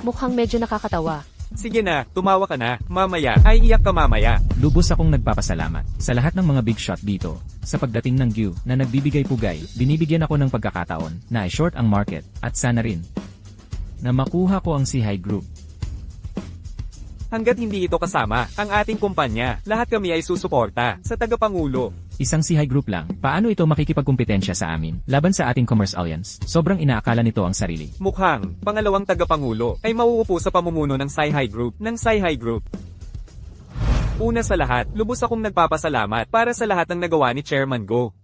Mukhang medyo nakakatawa. Sige na, tumawa ka na. Mamaya, ay iyak ka mamaya. lubos akong nagpapasalamat sa lahat ng mga big shot dito. Sa pagdating ng Gyu na nagbibigay pugay, binibigyan ako ng pagkakataon na i-short ang market at sana rin na makuha ko ang SciHi Group. Hanggat hindi ito kasama, ang ating kumpanya, lahat kami ay susuporta sa tagapangulo. Isang SciHi Group lang, paano ito makikipagkumpetensya sa amin laban sa ating Commerce Alliance? Sobrang inaakala nito ang sarili. Mukhang, pangalawang tagapangulo, ay mauupo sa pamumuno ng SciHi Group. Una sa lahat, lubos akong nagpapasalamat para sa lahat ng nagawa ni Chairman Go.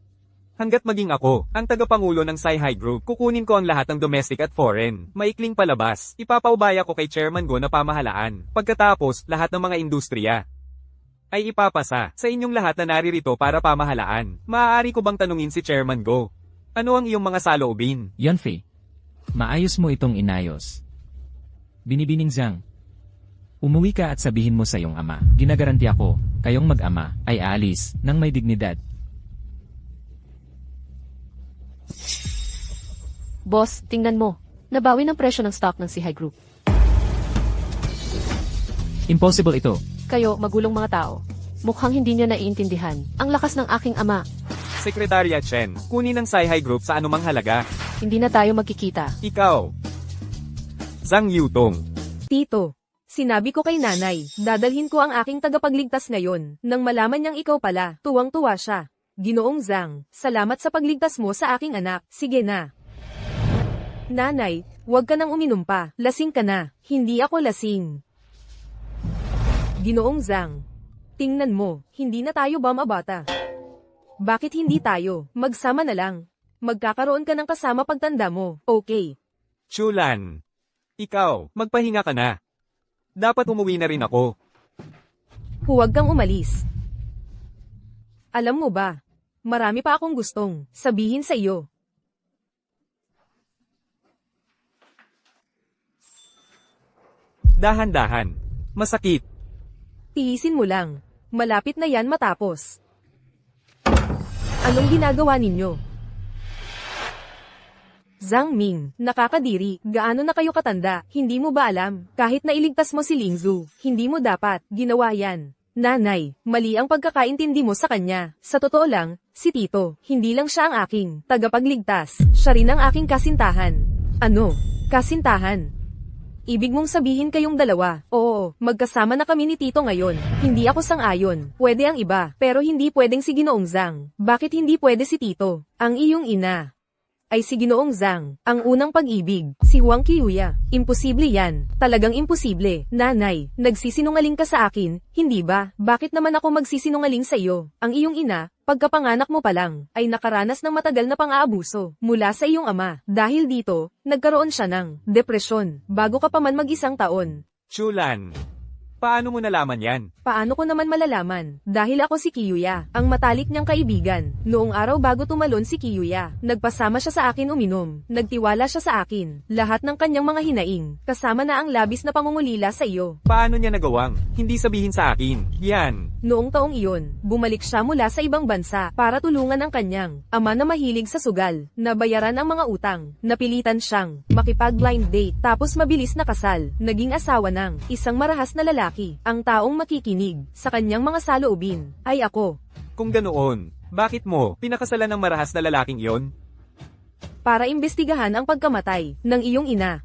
Hanggat maging ako, ang tagapangulo ng SciHi Group, kukunin ko ang lahat ng domestic at foreign. Maikling palabas, ipapaubaya ko kay Chairman Go na pamahalaan. Pagkatapos, lahat ng mga industriya ay ipapasa sa inyong lahat na naririto para pamahalaan. Maaari ko bang tanungin si Chairman Go? Ano ang iyong mga saloobin? Yunfei, maayos mo itong inayos. Binibining Zhang, umuwi ka at sabihin mo sa iyong ama, ginagaranti ako, kayong mag-ama ay aalis ng may dignidad. Boss, tingnan mo. Nabawi ng presyo ng stock ng SciHi Group. Impossible ito. Kayo, magulong mga tao. Mukhang hindi niyo naiintindihan. Ang lakas ng aking ama. Sekretarya Chen, kunin ang SciHi Group sa anumang halaga. Hindi na tayo magkikita. Ikaw, Zhang Yutong. Tito, sinabi ko kay nanay, dadalhin ko ang aking tagapagligtas ngayon. Nang malaman niyang ikaw pala, tuwang-tuwa siya. Ginoong Zhang, salamat sa pagligtas mo sa aking anak. Sige na. Nanay, huwag ka nang uminom pa. Lasing ka na. Hindi ako lasing. Ginoong Zhang, tingnan mo, hindi na tayo ba mabata? Bakit hindi tayo? Magsama na lang. Magkakaroon ka ng kasama pagtanda mo, okay? Chulan. Ikaw, magpahinga ka na. Dapat umuwi na rin ako. Huwag kang umalis. Alam mo ba, marami pa akong gustong sabihin sa iyo. Dahan-dahan. Masakit. Tiisin mo lang. Malapit na yan matapos. Anong ginagawa ninyo? Zhang Ming, nakakadiri, gaano na kayo katanda, hindi mo ba alam? Kahit na iligtas mo si Lingzu, hindi mo dapat ginawa yan. Nanay, mali ang pagkakaintindi mo sa kanya. Sa totoo lang, si Tito, hindi lang siya ang aking tagapagligtas. Siya rin ang aking kasintahan. Ano? Kasintahan? Ibig mong sabihin kayong dalawa? Oo, magkasama na kami ni Tito ngayon. Hindi ako sang-ayon. Pwede ang iba, pero hindi pwedeng si Ginoong Zhang. Bakit hindi pwede si Tito? Ang iyong ina ay si Ginoong Zhang, ang unang pag-ibig, si Huang Qiuya. Imposible yan, talagang imposible. Nanay, nagsisinungaling ka sa akin, hindi ba? Bakit naman ako magsisinungaling sa iyo? Ang iyong ina, pagkapanganak mo pa lang, ay nakaranas ng matagal na pang-aabuso mula sa iyong ama. Dahil dito, nagkaroon siya ng depresyon, bago ka pa man mag-isang taon. Chulan. Paano mo nalaman yan? Paano ko naman malalaman? Dahil ako si Qiuya, ang matalik niyang kaibigan. Noong araw bago tumalon si Qiuya, nagpasama siya sa akin uminom. Nagtiwala siya sa akin. Lahat ng kanyang mga hinaing, kasama na ang labis na pangungulila sa iyo. Paano niya nagawang? Hindi sabihin sa akin. Yan. Noong taong iyon, bumalik siya mula sa ibang bansa para tulungan ang kanyang ama na mahilig sa sugal. Nabayaran ang mga utang. Napilitan siyang makipag-blind date tapos mabilis na kasal. Naging asawa ng isang marahas na lalaki. Ang taong makikinig sa kanyang mga saloobin ay ako. Kung ganoon, bakit mo pinakasalan ng marahas na lalaking iyon? Para imbestigahan ang pagkamatay ng iyong ina.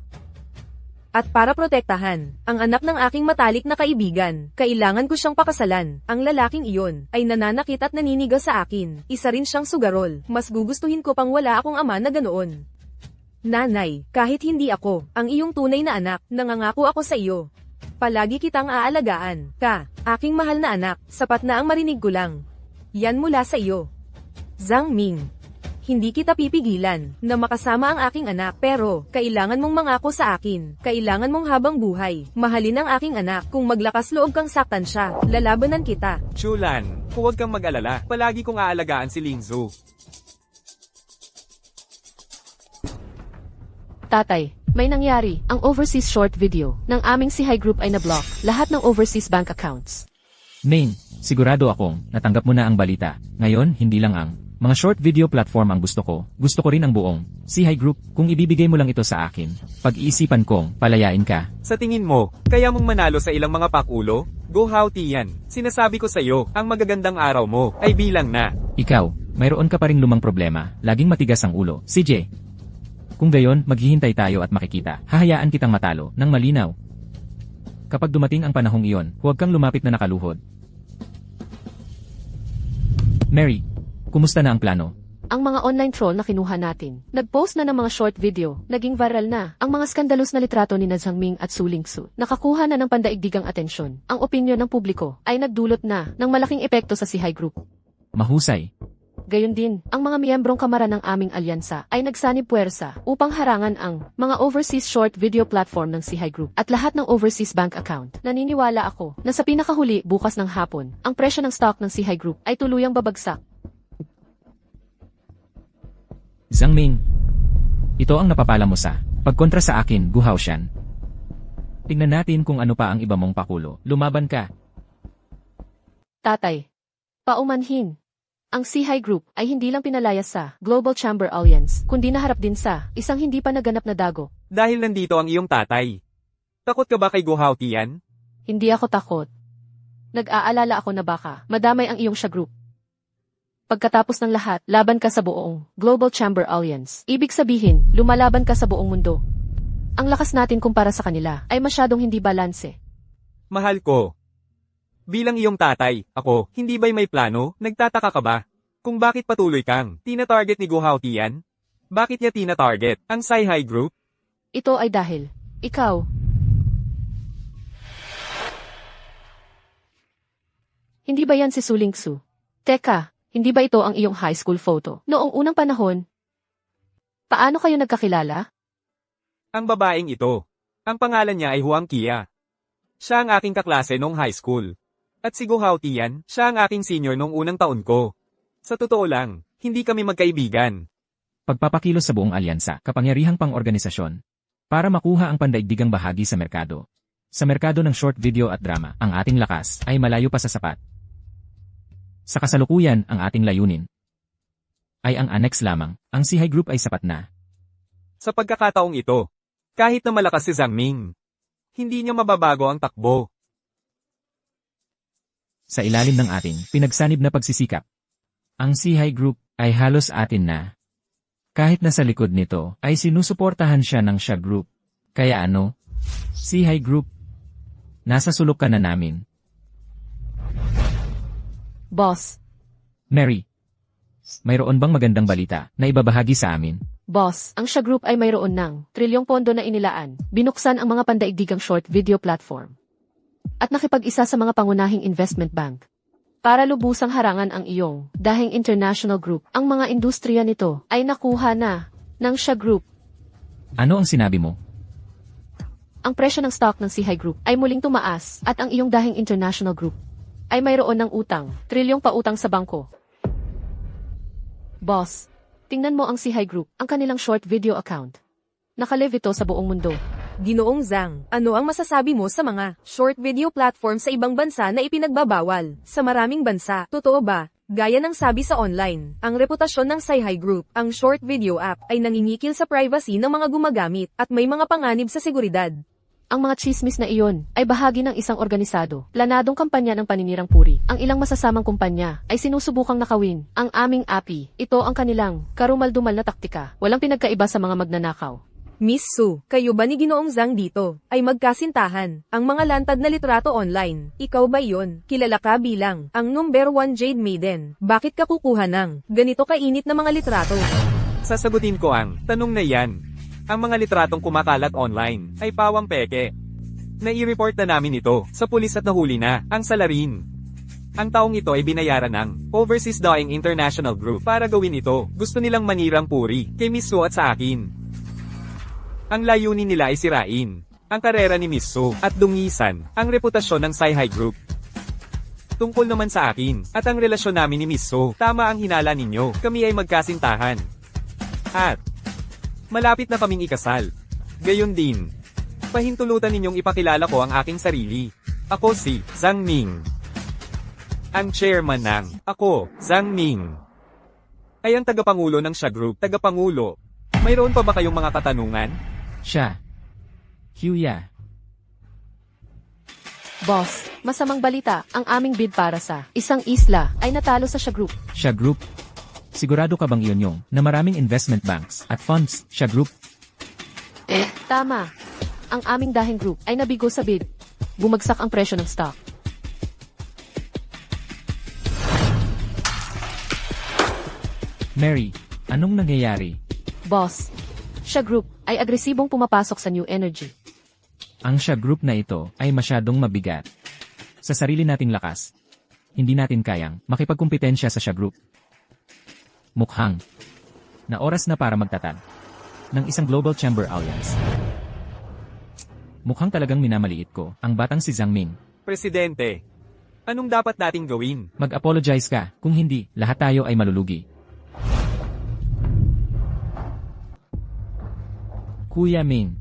At para protektahan ang anak ng aking matalik na kaibigan, kailangan ko siyang pakasalan. Ang lalaking iyon ay nananakit at naniniga sa akin. Isa rin siyang sugarol. Mas gugustuhin ko pang wala akong ama na ganoon. Nanay, kahit hindi ako ang iyong tunay na anak, nangangako ako sa iyo. Palagi kitang aalagaan, aking mahal na anak, sapat na ang marinig ko lang. Yan mula sa iyo. Zhang Ming. hindi kita pipigilan na makasama ang aking anak. Pero, kailangan mong mangako sa akin. Kailangan mong habang buhay. Mahalin ang aking anak. Kung maglakas loob kang saktan siya, lalabanan kita. Chulan, huwag kang mag-alala. Palagi kong aalagaan si Lingzu. Tatay, may nangyari. Ang overseas short video ng aming Sihay Group ay na-block. Lahat ng overseas bank accounts. Main, sigurado akong natanggap mo na ang balita. Ngayon, hindi lang ang mga short video platform ang gusto ko rin ang buong Sihay Group. Kung ibibigay mo lang ito sa akin, pag-iisipan kong palayain ka. Sa tingin mo, kaya mong manalo sa ilang mga pakulo? Go how Tian. Sinasabi ko sa'yo, ang magagandang araw mo ay bilang na. Ikaw, mayroon ka pa ring lumang problema, laging matigas ang ulo. CJ, kung gayon, maghihintay tayo at makikita. Hahayaan kitang matalo ng malinaw. Kapag dumating ang panahong iyon, huwag kang lumapit na nakaluhod. Mary, kumusta na ang plano? Ang mga online troll na kinuha natin. Nag-post na ng mga short video. Naging viral na. Ang mga skandalos na litrato ni na Zhang Ming at Su Lingsu. Nakakuha na ng pandaigdigang atensyon. Ang opinyon ng publiko ay nagdulot na ng malaking epekto sa Sihay Group. Mahusay. Gayon din, ang mga miyembrong kamara ng aming alyansa ay nagsanib puwersa upang harangan ang mga overseas short video platform ng Sihay Group at lahat ng overseas bank account. Naniniwala ako na sa pinakahuli bukas ng hapon, ang presyo ng stock ng Sihay Group ay tuluyang babagsak. Zhang Ming, ito ang napapala mo sa pagkontra sa akin, Gu Haoshan. Tingnan natin kung ano pa ang iba mong pakulo. Lumaban ka. Tatay, paumanhin. Ang Sihay Group ay hindi lang pinalayas sa Global Chamber Alliance, kundi naharap din sa isang hindi pa naganap na dago. Dahil nandito ang iyong tatay. Takot ka ba kay Go how Tian? Hindi ako takot. Nag-aalala ako na baka madamay ang iyong siya group. Pagkatapos ng lahat, laban ka sa buong Global Chamber Alliance. Ibig sabihin, lumalaban ka sa buong mundo. Ang lakas natin kumpara sa kanila ay masyadong hindi balanse. Mahal ko. Bilang iyong tatay, ako, hindi ba'y may plano? Nagtataka ka ba? Kung bakit patuloy kang tina-target ni Go how Tian? Bakit niya tina-target ang Sihay Group? Ito ay dahil, ikaw. Hindi ba yan si Su Lingsu? Teka, hindi ba ito ang iyong high school photo? Noong unang panahon, paano kayo nagkakilala? Ang babaeng ito. Ang pangalan niya ay Huang Kia. Siya ang aking kaklase nung high school. At si Go how Tian, siya ang aking senior nung unang taon ko. Sa totoo lang, hindi kami magkaibigan. Pagpapakilos sa buong alyansa, kapangyarihang pang-organisasyon. Para makuha ang pandaigdigang bahagi sa merkado. Sa merkado ng short video at drama, ang ating lakas ay malayo pa sa sapat. Sa kasalukuyan, ang ating layunin ay ang annex lamang. Ang Sihay Group ay sapat na. Sa pagkakataong ito, kahit na malakas si Zhang Ming, hindi niya mababago ang takbo. Sa ilalim ng ating pinagsanib na pagsisikap, ang Sihay Group ay halos atin na. Kahit na sa likod nito ay sinusuportahan siya ng siya group. Kaya ano? Sihay Group, nasa sulok ka na namin. Boss. Mary, mayroon bang magandang balita na ibabahagi sa amin? Boss, ang siya group ay mayroon ng trilyong pondo na inilaan. Binuksan ang mga pandaigdigang short video platform. At nakipag-isa sa mga pangunahing investment bank. Para lubusang harangan ang iyong dahing international group, ang mga industriya nito ay nakuha na ng siya group. Ano ang sinabi mo? Ang presyo ng stock ng Sihay Group ay muling tumaas at ang iyong dahing international group ay mayroon ng utang, trilyong pautang sa bangko. Boss, tingnan mo ang Sihay Group, ang kanilang short video account. Nakalive ito sa buong mundo. Ginoong Zhang, ano ang masasabi mo sa mga short video platform sa ibang bansa na ipinagbabawal sa maraming bansa? Totoo ba? Gaya ng sabi sa online, ang reputasyon ng Sihay Group, ang short video app, ay nangingikil sa privacy ng mga gumagamit at may mga panganib sa seguridad. Ang mga chismis na iyon ay bahagi ng isang organisado, planadong kampanya ng paninirang puri. Ang ilang masasamang kumpanya ay sinusubukang nakawin ang aming API. Ito ang kanilang karumal-dumal na taktika. Walang pinagkaiba sa mga magnanakaw. Miss Su, kayo ba ni Ginoong Zhang dito ay magkasintahan ang mga lantad na litrato online? Ikaw ba yon? Kilala ka bilang ang number 1 Jade Maiden. Bakit ka kukuha ng ganito kainit na mga litrato? Sasagutin ko ang tanong na yan. Ang mga litratong kumakalat online ay pawang peke. Nai-report na namin ito sa pulis at nahuli na ang salarin. Ang taong ito ay binayaran ng Overseas Daing International Group para gawin ito. Gusto nilang manirang puri kay Miss Su at sa akin. Ang layunin nila ay sirain ang karera ni Miss Su at dungisan ang reputasyon ng Sci-Hi Group. Tungkol naman sa akin at ang relasyon namin ni Miss Su, tama ang hinala ninyo, kami ay magkasintahan. At malapit na kaming ikasal. Gayon din, pahintulutan ninyong ipakilala ko ang aking sarili. Ako si Zhang Ming. Ang chairman ng Ako, Zhang Ming, ay ang tagapangulo ng Xia Group. Tagapangulo, mayroon pa ba kayong mga katanungan? Siya. Huya. Boss, masamang balita, ang aming bid para sa isang isla ay natalo sa Xia Group. Siya Group. Sigurado ka bang iyon yung na maraming investment banks at funds, Siya Group? Tama. Ang aming dahing group ay nabigo sa bid. Bumagsak ang presyo ng stock. Mary, anong nangyayari? Boss, Xia Group ay agresibong pumapasok sa new energy. Ang Siya Group na ito ay masyadong mabigat. Sa sarili nating lakas, hindi natin kayang makipagkumpetensya sa Siya Group. Mukhang na oras na para magtatag ng isang Global Chamber Alliance. Mukhang talagang minamaliit ko ang batang si Zhang Ming. Presidente, anong dapat nating gawin? Mag-apologize ka, kung hindi, lahat tayo ay malulugi. Kuya Ming,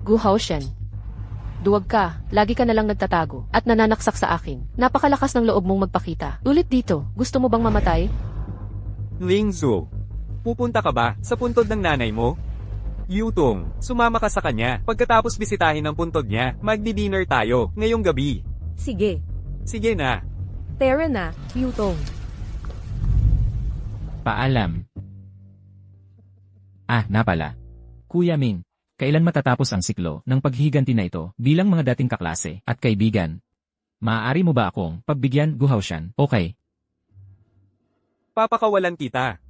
Gu Haoshen. Duwag ka, lagi ka nalang nagtatago, at nananaksak sa akin. Napakalakas ng loob mong magpakita. Ulit dito, gusto mo bang mamatay? Ling Zhu, pupunta ka ba sa puntod ng nanay mo? Yutong, sumama ka sa kanya. Pagkatapos bisitahin ang puntod niya, magdi-dinner tayo, ngayong gabi. Sige. Sige na. Tara na, Yutong. paalam. Napala. Kuya Ming, kailan matatapos ang siklo ng paghihiganti na ito bilang mga dating kaklase at kaibigan? Maaari mo ba akong pagbigyan, Gu Haoshen? Okay. Papakawalan kita.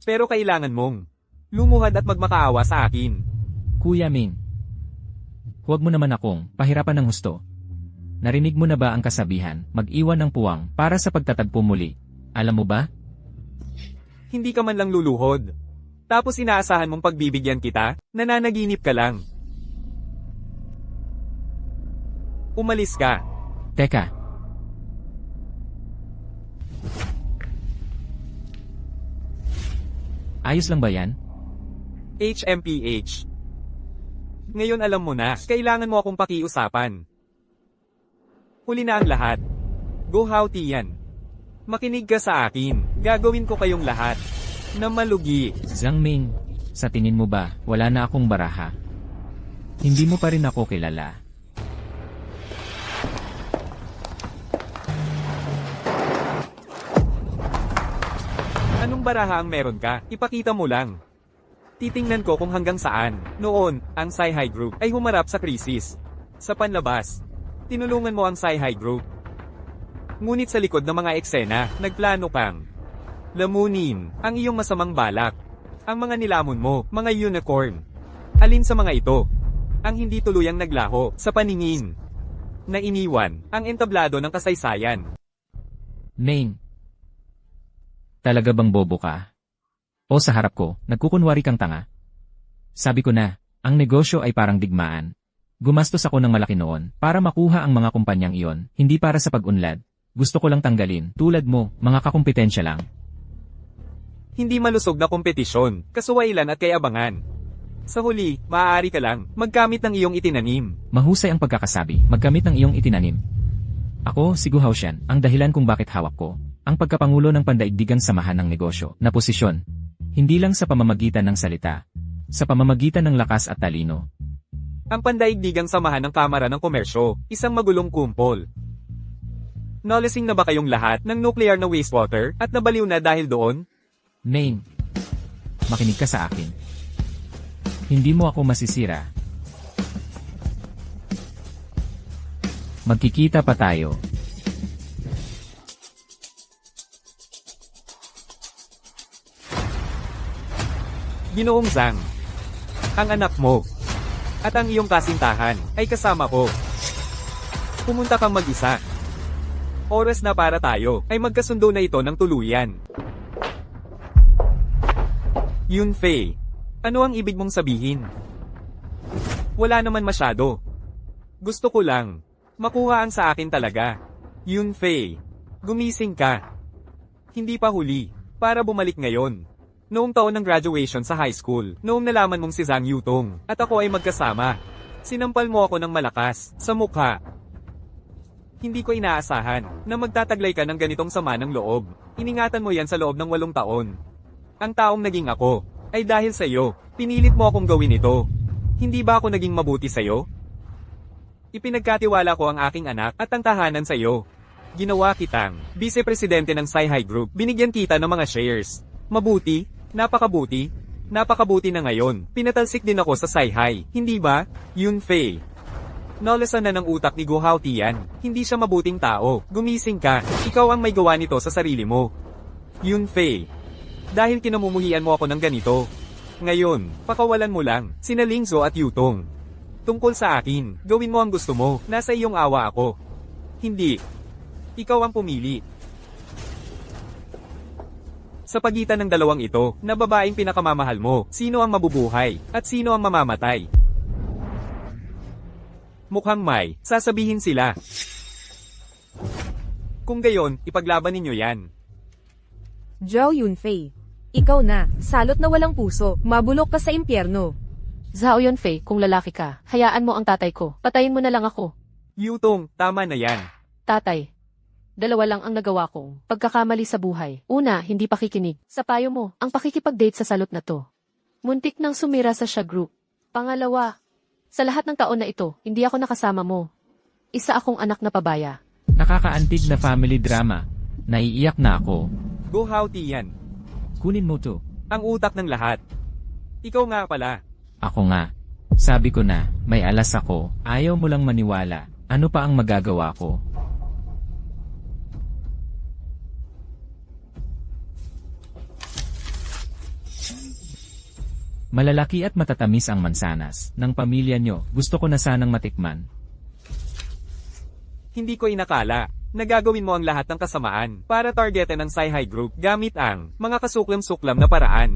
Pero kailangan mong lumuhad at magmakaawa sa akin. Kuya Ming, huwag mo naman akong pahirapan ng husto. Narinig mo na ba ang kasabihan, mag-iwan ng puwang para sa pagtatagpo muli? Alam mo ba? Hindi ka man lang luluhod. Tapos inaasahan mong pagbibigyan kita, nananaginip ka lang. Umalis ka. Teka. Ayos lang ba yan? HMPH. Ngayon alam mo na, kailangan mo akong pakiusapan. Huli na ang lahat. Go Hao Tian. Makinig ka sa akin, gagawin ko kayong lahat na malugi. Zhang Ming, sa tingin mo ba, wala na akong baraha? Hindi mo pa rin ako kilala. Anong baraha ang meron ka? Ipakita mo lang. Titingnan ko kung hanggang saan. Noon, ang Sci-Hi Group ay humarap sa krisis. Sa panlabas, tinulungan mo ang Sci-Hi Group. Ngunit sa likod ng mga eksena, nagplano kang lamunin ang iyong masamang balak. Ang mga nilamon mo, mga unicorn. Alin sa mga ito ang hindi tuluyang naglaho sa paningin na iniwan ang entablado ng kasaysayan? Ming, talaga bang bobo ka? O sa harap ko, nagkukunwari kang tanga? Sabi ko na, ang negosyo ay parang digmaan. Gumastos ako ng malaki noon para makuha ang mga kumpanyang iyon, hindi para sa pag-unlad. Gusto ko lang tanggalin, tulad mo, mga kakumpetensya lang. Hindi malusog na kompetisyon, kasuwailan at kayabangan. Sa huli, maaari ka lang magkamit ng iyong itinanim. Mahusay ang pagkakasabi, magkamit ng iyong itinanim. Ako, si Gu Haoshen, ang dahilan kung bakit hawak ko ang pagkapangulo ng pandaigdigang samahan ng negosyo na posisyon. Hindi lang sa pamamagitan ng salita, sa pamamagitan ng lakas at talino. Ang pandaigdigang samahan ng Kamara ng Komersyo, isang magulong kumpol. Nalasing na ba kayong lahat ng nuclear na wastewater at nabaliw na dahil doon? Main, makinig ka sa akin. Hindi mo ako masisira. Magkikita pa tayo. Ginoong Zhang, ang anak mo at ang iyong kasintahan ay kasama ko. Pumunta kang mag-isa. Oras na para tayo ay magkasundo na ito ng tuluyan. Yunfei, ano ang ibig mong sabihin? Wala naman masyado. Gusto ko lang makuha ang sa akin talaga. Yunfei, gumising ka. Hindi pa huli para bumalik ngayon. Noong taon ng graduation sa high school, noong nalaman mong si Zhang Yutong at ako ay magkasama, sinampal mo ako ng malakas sa mukha. Hindi ko inaasahan na magtataglay ka ng ganitong sama ng loob. Iningatan mo yan sa loob ng 8 taon. Ang taong naging ako ay dahil sa iyo. Pinilit mo akong gawin ito. Hindi ba ako naging mabuti sa iyo? Ipinagkatiwala ko ang aking anak at ang tahanan sa iyo. Ginawa kitang vice-presidente ng Sci-Hi Group. Binigyan kita ng mga shares. Mabuti, napakabuti, napakabuti na ngayon. Pinatalsik din ako sa Sci-Hi, hindi ba? Yunfei. Nalasan na ng utak ni Gu Haotian. Hindi siya mabuting tao. Gumising ka. Ikaw ang may gawa nito sa sarili mo. Yunfei. Dahil kinamumuhian mo ako ng ganito. Ngayon, pakawalan mo lang sina Lingzo at Yutong. Tungkol sa akin, gawin mo ang gusto mo. Nasa iyong awa ako. Hindi. Ikaw ang pumili. Sa pagitan ng dalawang ito, na babaeng pinakamamahal mo, sino ang mabubuhay, at sino ang mamamatay? Mukhang may sasabihin sila. Kung gayon, ipaglaban ninyo yan. Zhao Yunfei. Ikaw na, salot na walang puso, mabulok ka sa impyerno. Zhao Yunfei, kung lalaki ka, hayaan mo ang tatay ko. Patayin mo na lang ako. Yutong, tama na yan. Tatay. 2 lang ang nagawa kong pagkakamali sa buhay. Una, hindi pakikinig. Sa payo mo, ang pakikipag-date sa salot na to. Muntik nang sumira sa siya group. Pangalawa, sa lahat ng taon na ito, hindi ako nakasama mo. Isa akong anak na pabaya. Nakakaantig na family drama. Naiiyak na ako. Gu Haotian. Kunin mo to. Ang utak ng lahat. Ikaw nga pala. Ako nga. Sabi ko na, may alas ako. Ayaw mo lang maniwala. Ano pa ang magagawa ko? Malalaki at matatamis ang mansanas ng pamilya nyo. Gusto ko na sanang matikman. Hindi ko inakala na gagawin mo ang lahat ng kasamaan para targetin ang Sci-Hi Group gamit ang mga kasuklam-suklam na paraan.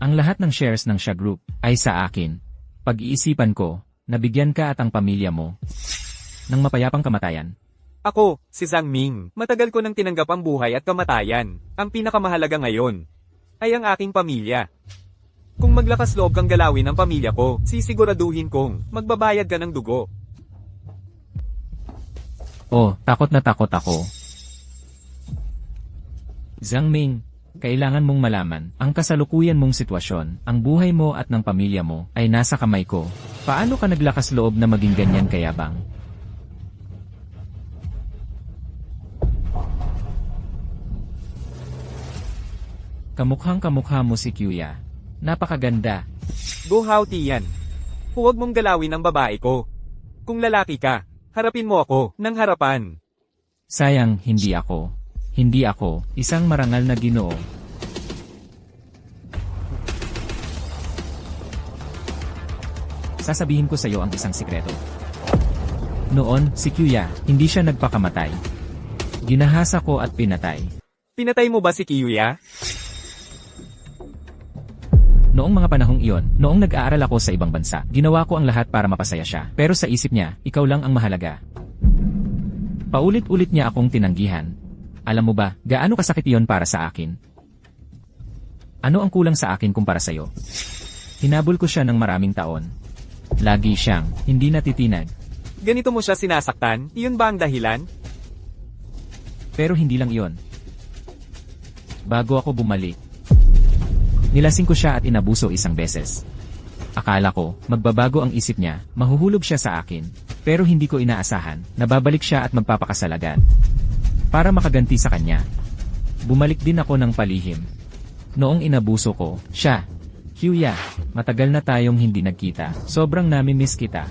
Ang lahat ng shares ng Xia Group ay sa akin. Pag-iisipan ko, nabigyan ka at ang pamilya mo ng mapayapang kamatayan. Ako, si Zhang Ming, matagal ko nang tinanggap ang buhay at kamatayan. Ang pinakamahalaga ngayon ay ang aking pamilya. Kung maglakas loob kang galawin ang pamilya ko, sisiguraduhin kong magbabayad ka ng dugo. Oh, takot na takot ako. Zhang Ming, kailangan mong malaman, ang kasalukuyan mong sitwasyon, ang buhay mo at ng pamilya mo, ay nasa kamay ko. Paano ka naglakas loob na maging ganyan kayabang? Kamukhang kamukha mo si Kyuya. Napakaganda. Gu Haotian. Huwag mong galawin ang babae ko. Kung lalaki ka, harapin mo ako ng harapan. Sayang, hindi ako. Hindi ako, isang marangal na Ginoo. Sasabihin ko sa iyo ang isang sikreto. Noon, si Kyuya, hindi siya nagpakamatay. Ginahasa ko at pinatay. Pinatay mo ba si Kyuya? Noong mga panahong iyon, noong nag-aaral ako sa ibang bansa, ginawa ko ang lahat para mapasaya siya. Pero sa isip niya, ikaw lang ang mahalaga. Paulit-ulit niya akong tinanggihan. Alam mo ba, gaano kasakit iyon para sa akin? Ano ang kulang sa akin kumpara sa iyo? Hinabol ko siya ng maraming taon. Lagi siyang hindi natitinag. Ganito mo siya sinasaktan? Iyon ba ang dahilan? Pero hindi lang iyon. Bago ako bumalik, nilasing ko siya at inabuso isang beses. Akala ko, magbabago ang isip niya, mahuhulog siya sa akin. Pero hindi ko inaasahan, nababalik siya at magpapakasal agad. Para makaganti sa kanya. Bumalik din ako ng palihim. Noong inabuso ko, siya, Kyuya, matagal na tayong hindi nagkita. Sobrang nami-miss kita.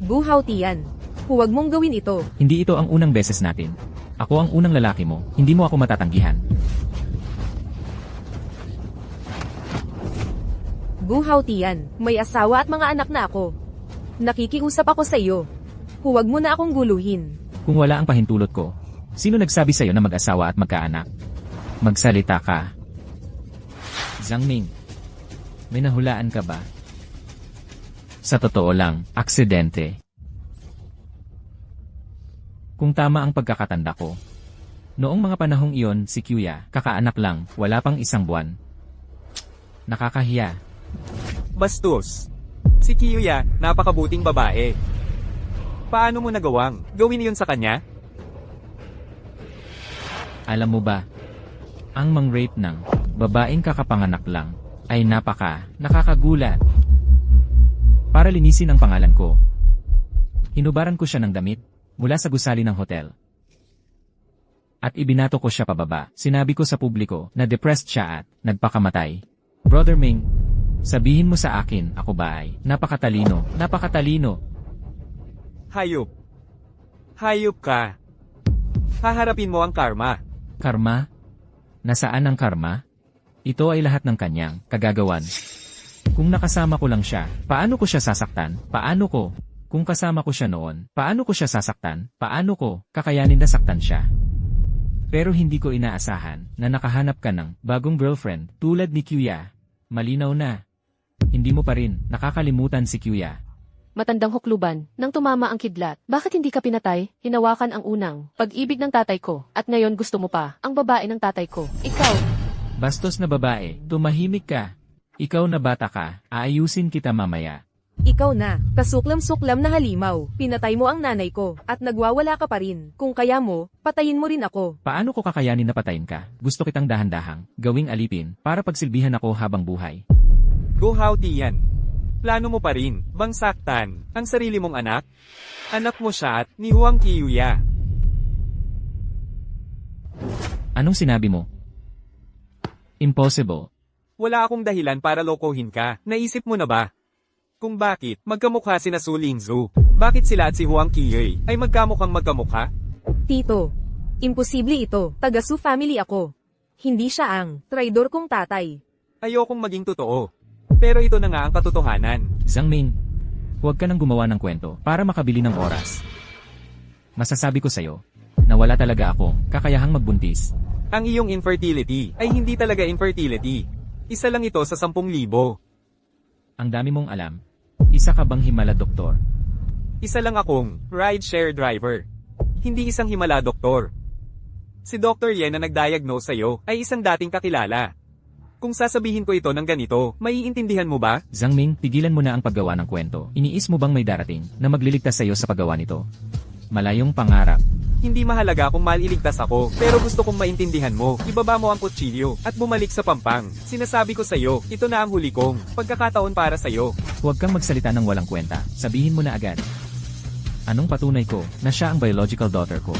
Gu Haotian. Huwag mong gawin ito. Hindi ito ang unang beses natin. Ako ang unang lalaki mo, hindi mo ako matatanggihan. Gu Haotian, may asawa at mga anak na ako. Nakikiusap ako sa iyo. Huwag mo na akong guluhin. Kung wala ang pahintulot ko, sino nagsabi sa'yo na mag-asawa at magkaanak? Magsalita ka. Zhang Ming, may nahulaan ka ba? Sa totoo lang, aksidente. Kung tama ang pagkakatanda ko, noong mga panahong iyon si Kuya, kakaanak lang, wala pang 1 buwan. Nakakahiya. Bastos. Si Kiyoya, napakabuting babae. Paano mo nagawang gawin iyon sa kanya? Alam mo ba, ang mang-rape ng babaeng kakapanganak lang ay nakakagulat. Para linisin ang pangalan ko, hinubaran ko siya ng damit mula sa gusali ng hotel. At ibinato ko siya pababa. Sinabi ko sa publiko na depressed siya at nagpakamatay. Brother Ming, sabihin mo sa akin, ako ba ay napakatalino. Hayop. Hayop ka. Haharapin mo ang karma. Karma? Nasaan ang karma? Ito ay lahat ng kanyang kagagawan. Kung nakasama ko lang siya, paano ko siya sasaktan? Paano ko? Kung kasama ko siya noon, paano ko siya sasaktan? Paano ko kakayanin na saktan siya? Pero hindi ko inaasahan na nakahanap ka ng bagong girlfriend tulad ni Kuya. Malinaw na. Hindi mo pa rin nakakalimutan si Kuya. Matandang hukluban, nang tumama ang kidlat, bakit hindi ka pinatay? Hinawakan ang unang pag-ibig ng tatay ko, at ngayon gusto mo pa ang babae ng tatay ko. Ikaw, Bastos na babae, tumahimik ka. Ikaw na bata ka, aayusin kita mamaya. Ikaw na, kasuklam-suklam na halimaw. Pinatay mo ang nanay ko, at nagwawala ka pa rin. Kung kaya mo, patayin mo rin ako. Paano ko kakayanin na patayin ka? Gusto kitang dahan-dahang, gawing alipin, para pagsilbihan ako habang buhay. Go how Tian. Plano mo pa rin bang saktan ang sarili mong anak? Anak mo siya at ni Huang Kiyoya. Anong sinabi mo? Impossible. Wala akong dahilan para lokohin ka. Naisip mo na ba? Kung bakit magkamukha sina Su Lingzu? Bakit sila at si Huang Qiyi ay magkamukhang magkamukha? Tito, imposible ito. Taga-Su family ako. Hindi siya ang traidor kong tatay. Ayokong maging totoo. Pero ito na nga ang katotohanan. Zhang Ming, huwag ka nang gumawa ng kwento para makabili ng oras. Masasabi ko sa'yo, na wala talaga akong kakayahang magbuntis. Ang iyong infertility ay hindi talaga infertility. Isa lang ito sa 10,000. Ang dami mong alam. Isa ka bang himala doktor? Isa lang akong rideshare driver. Hindi isang himala doktor. Si Dr. Yen na nag-diagnose sa'yo ay isang dating kakilala. Kung sasabihin ko ito ng ganito, maiintindihan mo ba? Zhang Ming, pigilan mo na ang paggawa ng kwento. Iniis mo bang may darating na magliligtas sa'yo sa paggawa nito? Malayong pangarap. Hindi mahalaga kung maliligtas ako, pero gusto kong maintindihan mo. Ibaba mo ang kutsilyo at bumalik sa pampang. Sinasabi ko sa'yo, ito na ang huli kong pagkakataon para sa'yo. Huwag kang magsalita ng walang kwenta. Sabihin mo na agad. Anong patunay ko na siya ang biological daughter ko?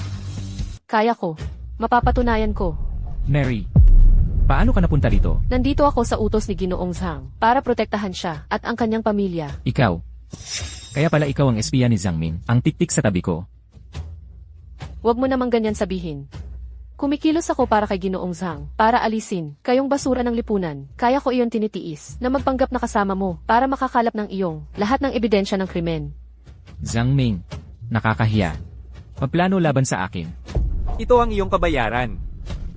kaya ko. Mapapatunayan ko. Mary, paano ka napunta rito? Nandito ako sa utos ni Ginoong Zhang para protektahan siya at ang kanyang pamilya. Ikaw. Kaya pala ikaw ang espiya ni Zhang Ming, ang tiktik sa tabi ko. Huwag mo namang ganyan sabihin. Kumikilos ako para kay Ginoong Zhang, para alisin kayong basura ng lipunan. Kaya ko iyon tinitiis na magpanggap na kasama mo para makakalap ng iyong lahat ng ebidensya ng krimen. Zhang Ming, nakakahiya. Magplano laban sa akin. Ito ang iyong kabayaran.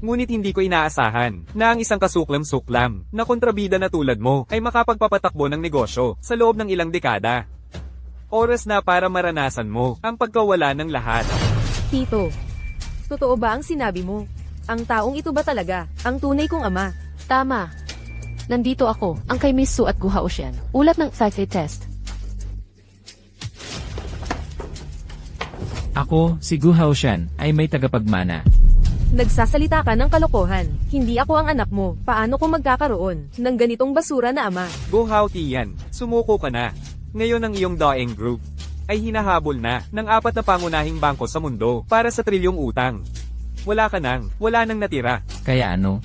Ngunit hindi ko inaasahan na ang isang kasuklam-suklam na kontrabida na tulad mo ay makapagpapatakbo ng negosyo sa loob ng ilang dekada. Oras na para maranasan mo ang pagkawala ng lahat. Tito, totoo ba ang sinabi mo? Ang taong ito ba talaga ang tunay kong ama? Tama. Nandito ako, ang kay Miss Su at Gu Haoshan. Ulat ng psyche test. Ako, si Gu Haoshan, ay may tagapagmana. Nagsasalita ka ng kalokohan. Hindi ako ang anak mo. Paano ko magkakaroon ng ganitong basura na ama? Go how Tian, sumuko ka na. Ngayon ang iyong Daeng Group ay hinahabol na ng 4 na pangunahing bangko sa mundo para sa trilyong utang. Wala nang natira. Kaya ano?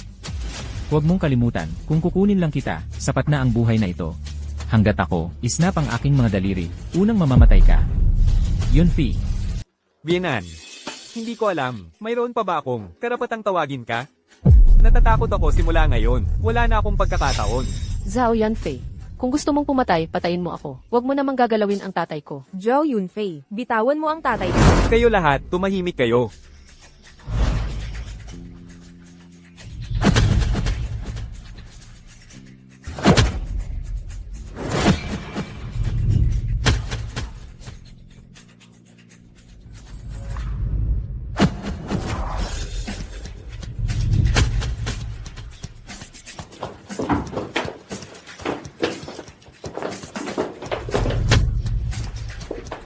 Huwag mong kalimutan, kung kukunin lang kita, sapat na ang buhay na ito. Hanggat ako, isnap ang aking mga daliri, unang mamamatay ka. Yunfi. Bienan, hindi ko alam, mayroon pa ba akong karapatang tawagin ka? Natatakot ako simula ngayon, wala na akong pagkakataon. Zhao Yanfei. Kung gusto mong pumatay, patayin mo ako. Huwag mo namang gagalawin ang tatay ko. Zhao Yunfei, bitawan mo ang tatay ko. Kayo lahat, tumahimik kayo.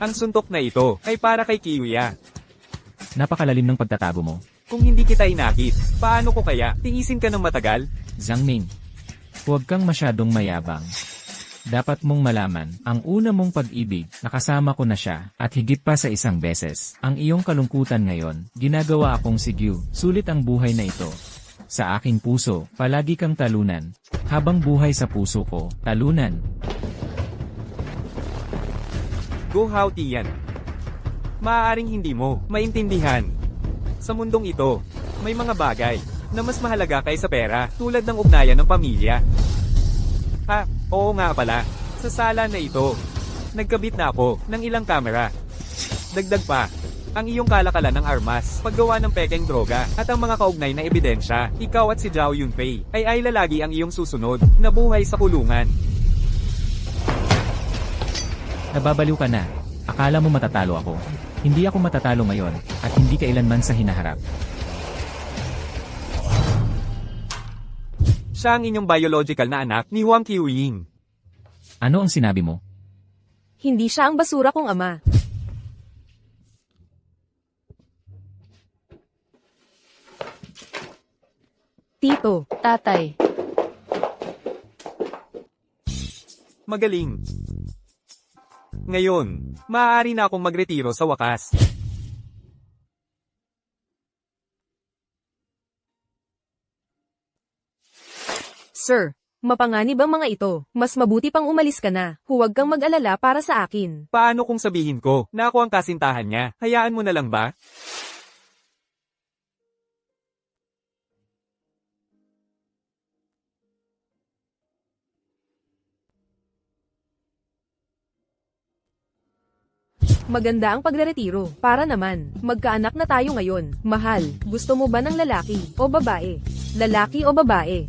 Ang suntok na ito ay para kay Kiyoya. Napakalalim ng pagtatago mo. Kung hindi kita inakit, paano ko kaya tingisin ka ng matagal? Zhang Ming. Huwag kang masyadong mayabang. Dapat mong malaman, ang una mong pag-ibig, nakasama ko na siya, at higit pa sa isang beses. Ang iyong kalungkutan ngayon, ginagawa akong sigyu, sulit ang buhay na ito. Sa aking puso, palagi kang talunan. Habang buhay sa puso ko, talunan. Go Hao Tian. Maaaring hindi mo maintindihan. Sa mundong ito, may mga bagay na mas mahalaga kaysa pera, tulad ng ugnayan ng pamilya. Ha, oo nga pala. Sa sala na ito, nagkabit na ako ng ilang kamera. Dagdag pa, ang iyong kalakalan ng armas, paggawa ng pekeng droga, at ang mga kaugnay na ebidensya, ikaw at si Zhao Yunfei, ay lalagi ang iyong susunod na buhay sa kulungan. Nababaliw ka na. Akala mo matatalo ako. Hindi ako matatalo ngayon, at hindi kailanman sa hinaharap. Siya ang inyong biological na anak ni Huang Qiuying. Ano ang sinabi mo? Hindi siya ang basura kong ama. Tito, Tatay, Magaling. Ngayon, maaari na akong magretiro sa wakas. Sir, mapanganib ang mga ito. Mas mabuti pang umalis ka na. Huwag kang mag-alala para sa akin. Paano kung sabihin ko na ako ang kasintahan niya? Hayaan mo na lang ba? Maganda ang pagreretiro. Para naman, magkaanak na tayo ngayon. Mahal, gusto mo ba ng lalaki o babae? Lalaki o babae?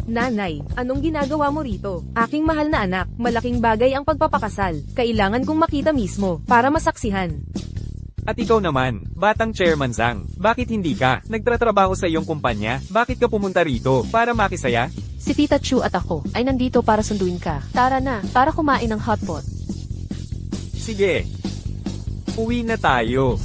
Nanay, anong ginagawa mo rito? Aking mahal na anak, malaking bagay ang pagpapakasal. Kailangan kong makita mismo, para masaksihan. At ikaw naman, batang Chairman Zhang, bakit hindi ka nagtatrabaho sa iyong kumpanya? Bakit ka pumunta rito? Para makisaya? si Tita Chu at ako ay nandito para sunduin ka. Tara na, para kumain ng hotpot. Sige. Uwi na tayo.